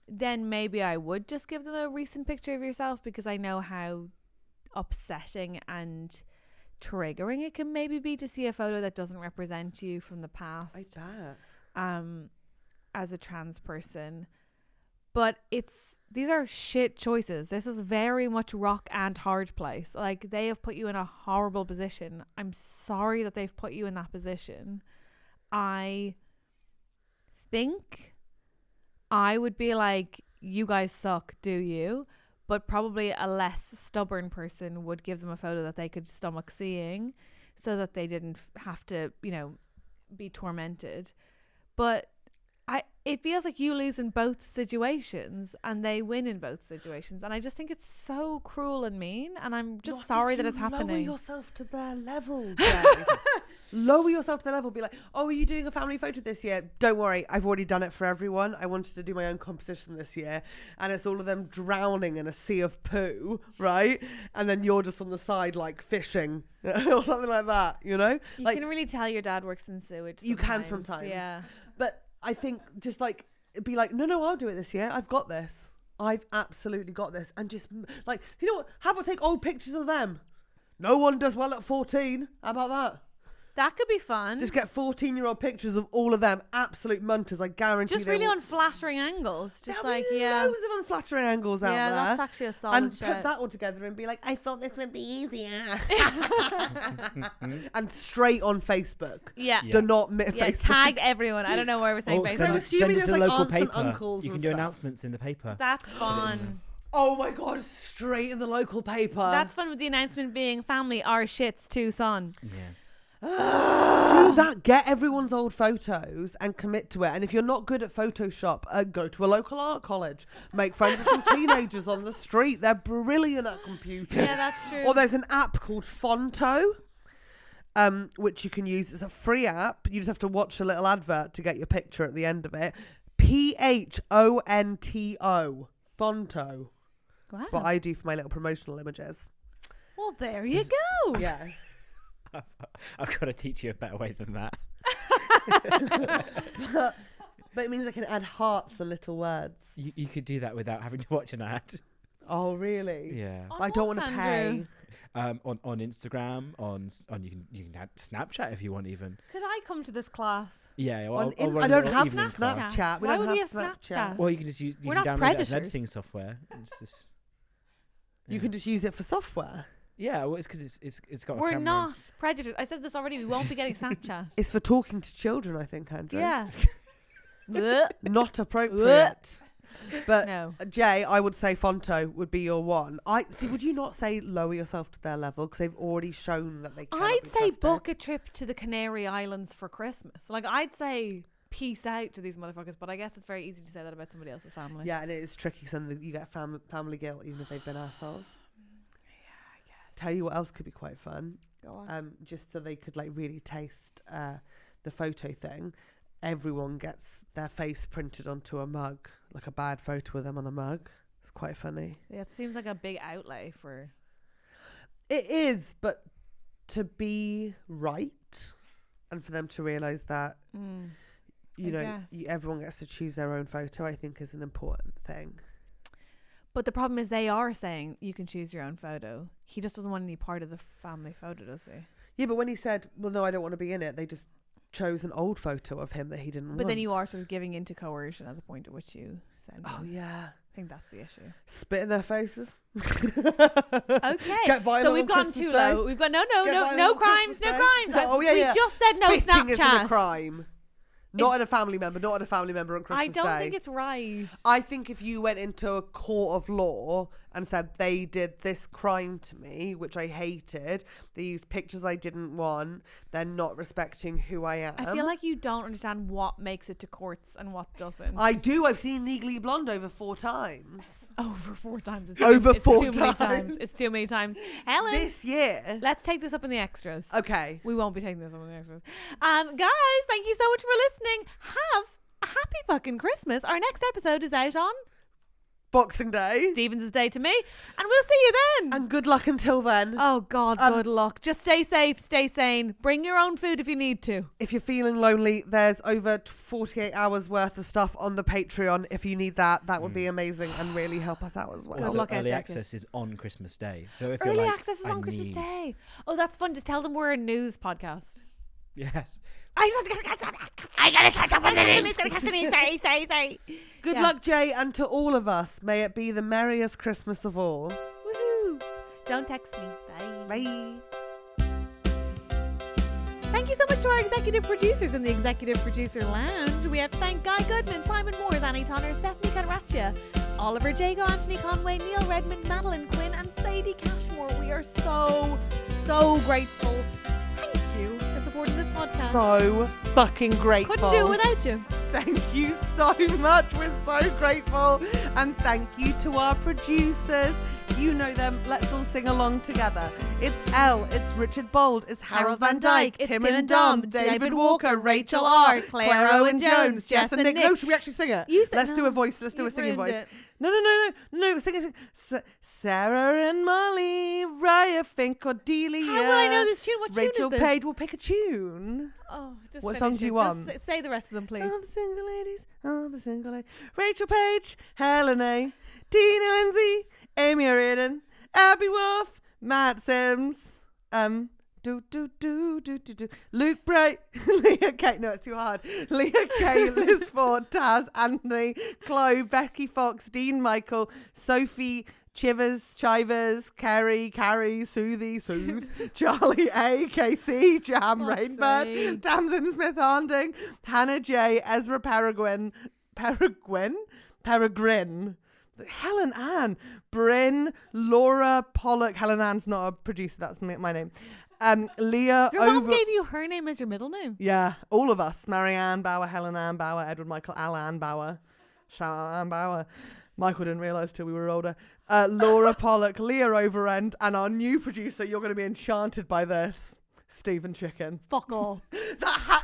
Speaker 2: then maybe I would just give them a recent picture of yourself, because I know how upsetting and triggering it can maybe be to see a photo that doesn't represent you from the past.
Speaker 1: I bet.
Speaker 2: As a trans person. But these are shit choices. This is very much rock and hard place. Like, they have put you in a horrible position. I'm sorry that they've put you in that position. I think I would be like, you guys suck, do you? But probably a less stubborn person would give them a photo that they could stomach seeing, so that they didn't have to, be tormented. But it feels like you lose in both situations and they win in both situations, and I just think it's so cruel and mean, and I'm just sorry that it's happening.
Speaker 1: Lower yourself to their level, Jay. Lower yourself to their level. Be like, oh, are you doing a family photo this year? Don't worry, I've already done it for everyone. I wanted to do my own composition this year, and it's all of them drowning in a sea of poo, right? And then you're just on the side like fishing or something like that,
Speaker 2: You can really tell your dad works in sewage.
Speaker 1: You can sometimes.
Speaker 2: Yeah.
Speaker 1: But I think just like, be like, no, I'll do it this year. I've got this. I've absolutely got this. And just like, you know what? How about take old pictures of them? No one does well at 14. How about that?
Speaker 2: That could be fun.
Speaker 1: Just get 14-year-old pictures of all of them. Absolute munters. I guarantee.
Speaker 2: Just really unflattering angles. Just loads
Speaker 1: of unflattering angles out there.
Speaker 2: Yeah, that's actually a solid
Speaker 1: And
Speaker 2: shout.
Speaker 1: put that all together and be like, I thought this would be easier. And straight on Facebook.
Speaker 2: Yeah.
Speaker 1: Do not Facebook.
Speaker 2: Tag everyone. I don't know why we're saying Facebook.
Speaker 3: Send it to the
Speaker 1: like
Speaker 3: local
Speaker 1: aunts and
Speaker 3: paper.
Speaker 1: uncles
Speaker 3: You can
Speaker 1: and
Speaker 3: do
Speaker 1: stuff.
Speaker 3: announcements in the paper.
Speaker 2: That's fun.
Speaker 1: Oh my God, straight in the local paper.
Speaker 2: That's fun, with the announcement being family are shits to son.
Speaker 3: Yeah.
Speaker 1: Do that. Get everyone's old photos and commit to it. And if you're not good at Photoshop, go to a local art college. Make friends with some teenagers on the street. They're brilliant at computing.
Speaker 2: Yeah, that's true.
Speaker 1: Or there's an app called Fonto, which you can use. It's a free app. You just have to watch a little advert to get your picture at the end of it. PHONTO. Fonto.
Speaker 2: Wow.
Speaker 1: That's what I do for my little promotional images.
Speaker 2: Well, there you go.
Speaker 1: Yeah.
Speaker 3: I've got to teach you a better way than that.
Speaker 1: But it means I can add hearts and little words.
Speaker 3: You could do that without having to watch an ad.
Speaker 1: Oh, really?
Speaker 3: Yeah.
Speaker 1: I don't want to pay.
Speaker 3: On Instagram, you can add Snapchat if you want even.
Speaker 2: Could I come to this class?
Speaker 3: Yeah. Well,
Speaker 1: I don't have
Speaker 3: evening class.
Speaker 1: Snapchat. We
Speaker 2: Why
Speaker 1: don't
Speaker 2: would we
Speaker 1: have
Speaker 2: have
Speaker 1: Snapchat.
Speaker 2: Snapchat?
Speaker 3: Well, you can just use. You
Speaker 2: We're
Speaker 3: can
Speaker 2: not
Speaker 3: download it as
Speaker 2: predators.
Speaker 3: an editing software. It's just.
Speaker 1: You can just use it for software.
Speaker 3: Yeah, well, it's because it's got.
Speaker 2: We're
Speaker 3: a camera.
Speaker 2: not predators. I said this already. We won't be getting Snapchat.
Speaker 1: It's for talking to children, I think, Andrew.
Speaker 2: Yeah.
Speaker 1: Not appropriate. But
Speaker 2: No.
Speaker 1: Jay, I would say Fonto would be your one. Would you not say lower yourself to their level, because they've already shown that they can?
Speaker 2: I'd say book a trip to the Canary Islands for Christmas. Like, I'd say peace out to these motherfuckers, but I guess it's very easy to say that about somebody else's family.
Speaker 1: Yeah, and it is tricky. You get family guilt even if they've been assholes.
Speaker 2: I guess.
Speaker 1: Tell you what else could be quite fun.
Speaker 2: Go on.
Speaker 1: Just so they could like really taste the photo thing. Everyone gets their face printed onto a mug, like a bad photo of them on a mug. It's quite funny.
Speaker 2: Yeah, it seems like a big outlay for.
Speaker 1: It is, but to be right and for them to realise that, everyone gets to choose their own photo, I think is an important thing.
Speaker 2: But the problem is they are saying you can choose your own photo. He just doesn't want any part of the family photo, does he?
Speaker 1: Yeah, but when he said, well, no, I don't want to be in it, they just chose an old photo of him that he didn't want.
Speaker 2: But then you are sort of giving into coercion at the point at which you send
Speaker 1: Oh,
Speaker 2: it.
Speaker 1: yeah.
Speaker 2: I think that's the issue.
Speaker 1: Spit in their faces.
Speaker 2: Okay.
Speaker 1: Get violent
Speaker 2: So we've
Speaker 1: on
Speaker 2: gone
Speaker 1: Christmas
Speaker 2: too
Speaker 1: Day.
Speaker 2: low. We've got no
Speaker 1: Get
Speaker 2: crimes,
Speaker 1: violent
Speaker 2: no
Speaker 1: on
Speaker 2: crimes.
Speaker 1: Christmas Day. Oh, yeah,
Speaker 2: We
Speaker 1: yeah.
Speaker 2: just said no
Speaker 1: Spitting isn't a
Speaker 2: Snapchat.
Speaker 1: crime. Not at a family member. Not at a family member on Christmas
Speaker 2: I
Speaker 1: Day.
Speaker 2: don't think it's right.
Speaker 1: I think if you went into a court of law and said they did this crime to me, which I hated, these pictures I didn't want, they're not respecting who I am.
Speaker 2: I feel like you don't understand what makes it to courts and what doesn't.
Speaker 1: I do. I've seen Legally Blonde over 4 times.
Speaker 2: Over 4 times. It's
Speaker 1: Over
Speaker 2: it's
Speaker 1: 4
Speaker 2: too many
Speaker 1: times.
Speaker 2: It's too many times. Helen,
Speaker 1: This year.
Speaker 2: let's take this up in the extras.
Speaker 1: Okay.
Speaker 2: We won't be taking this up in the extras. Guys, thank you so much for listening. Have a happy fucking Christmas. Our next episode is out on
Speaker 1: Boxing Day.
Speaker 2: Stevens' Day to me. And we'll see you then.
Speaker 1: And good luck until then.
Speaker 2: Oh, God, good luck. Just stay safe, stay sane. Bring your own food if you need to.
Speaker 1: If you're feeling lonely, there's over 48 hours worth of stuff on the Patreon. If you need that, that would be amazing and really help us out as well.
Speaker 2: Good
Speaker 3: Also,
Speaker 2: luck out
Speaker 3: early
Speaker 2: there,
Speaker 3: access is on Christmas Day. So if
Speaker 2: Early
Speaker 3: you're like,
Speaker 2: access is
Speaker 3: I
Speaker 2: on Christmas
Speaker 3: need-
Speaker 2: Day. Oh, that's fun. Just tell them we're a news podcast.
Speaker 3: Yes.
Speaker 2: I gotta catch up on the news. Sorry.
Speaker 1: Good
Speaker 2: Yeah.
Speaker 1: luck, Jay, and to all of us. May it be the merriest Christmas of all.
Speaker 2: Woohoo. Don't text me. Bye.
Speaker 1: Bye.
Speaker 2: Thank you so much to our executive producers in the Executive Producer Lounge. We have to thank Guy Goodman, Simon Moores, Annie Tonner, Stefanie Catracchia, Oliver Jago, Anthony Conway, Neil Redmond, Madeline Quinne, and Sadie Cashmore. We are so grateful. Thank you for supporting this podcast.
Speaker 1: So fucking grateful.
Speaker 2: Couldn't do it without you.
Speaker 1: Thank you so much. We're so grateful. And thank you to our producers. You know them. Let's all sing along together. It's Elle. It's Richard Bold. It's Harald Van Dijk.
Speaker 2: It's
Speaker 1: Tim and Dom. David Walker. Rachel R. Claire Owen-Jones. Jess and Nick. No, should we actually sing it?
Speaker 2: You said
Speaker 1: Let's do
Speaker 2: no.
Speaker 1: a voice. Let's do a
Speaker 2: You've
Speaker 1: singing
Speaker 2: ruined
Speaker 1: voice.
Speaker 2: it.
Speaker 1: No. Sing it. Sarah and Molly. Raia Fink. Cordelia.
Speaker 2: How will I know this tune? What
Speaker 1: Rachel
Speaker 2: tune is this?
Speaker 1: Page. We'll pick a tune.
Speaker 2: Oh, just
Speaker 1: What
Speaker 2: finish
Speaker 1: song do
Speaker 2: it.
Speaker 1: you want?
Speaker 2: Just say the rest of them, please.
Speaker 1: All the single ladies, all the single ladies. Rachel Page, Helen A, Tina Linsey, Amy O'Riordan, Abbie Worf, Matt Sims, Luke Bright, Leah K. No, it's too hard. Leah K, Liz Ford, Taz, Anthony, Chloe, Becky Fox, Dean Michael, Sophie Chivers, Carey Seuthe, Charley A, KC, Jam,
Speaker 2: Fuck's
Speaker 1: Rainbird,
Speaker 2: sake.
Speaker 1: Tamsyne Smith-Harding, Hannah J, Ezra Peregrine, Helen Ann, Bryn, Laura Pollock. Helen Ann's not a producer, that's my name. Leah
Speaker 2: Your mom
Speaker 1: Over.
Speaker 2: gave you her name as your middle name.
Speaker 1: Yeah, all of us. Marianne Bauer, Helen Ann Bauer, Edward Michael, Alan Bauer, Shannon Bauer. Michael didn't realise till we were older. Laura Pollock, Leah Overend, and our new producer, you're going to be enchanted by this, Stephen Chicken.
Speaker 2: Fuck off.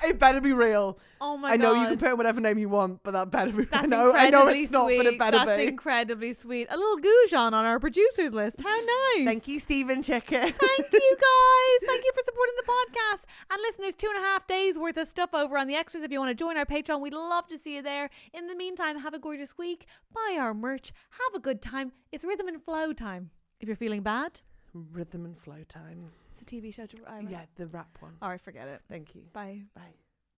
Speaker 1: It better be real.
Speaker 2: Oh my
Speaker 1: I know
Speaker 2: god.
Speaker 1: you can put in whatever name you want, but that better be.
Speaker 2: That's
Speaker 1: I know
Speaker 2: incredibly
Speaker 1: it's not,
Speaker 2: sweet.
Speaker 1: but it better
Speaker 2: That's
Speaker 1: be.
Speaker 2: incredibly sweet. A little Goujon on our producers list. How nice.
Speaker 1: Thank you, Stephen Chicken.
Speaker 2: Thank you guys. Thank you for supporting the podcast. And listen, there's 2.5 days worth of stuff over on the extras. If you want to join our Patreon, we'd love to see you there. In the meantime, have a gorgeous week. Buy our merch. Have a good time. It's rhythm and flow time. If you're feeling bad,
Speaker 1: Rhythm and flow time.
Speaker 2: it's a TV show to
Speaker 1: Yeah, the rap one.
Speaker 2: All right, forget it.
Speaker 1: Thank you.
Speaker 2: Bye.
Speaker 1: Bye.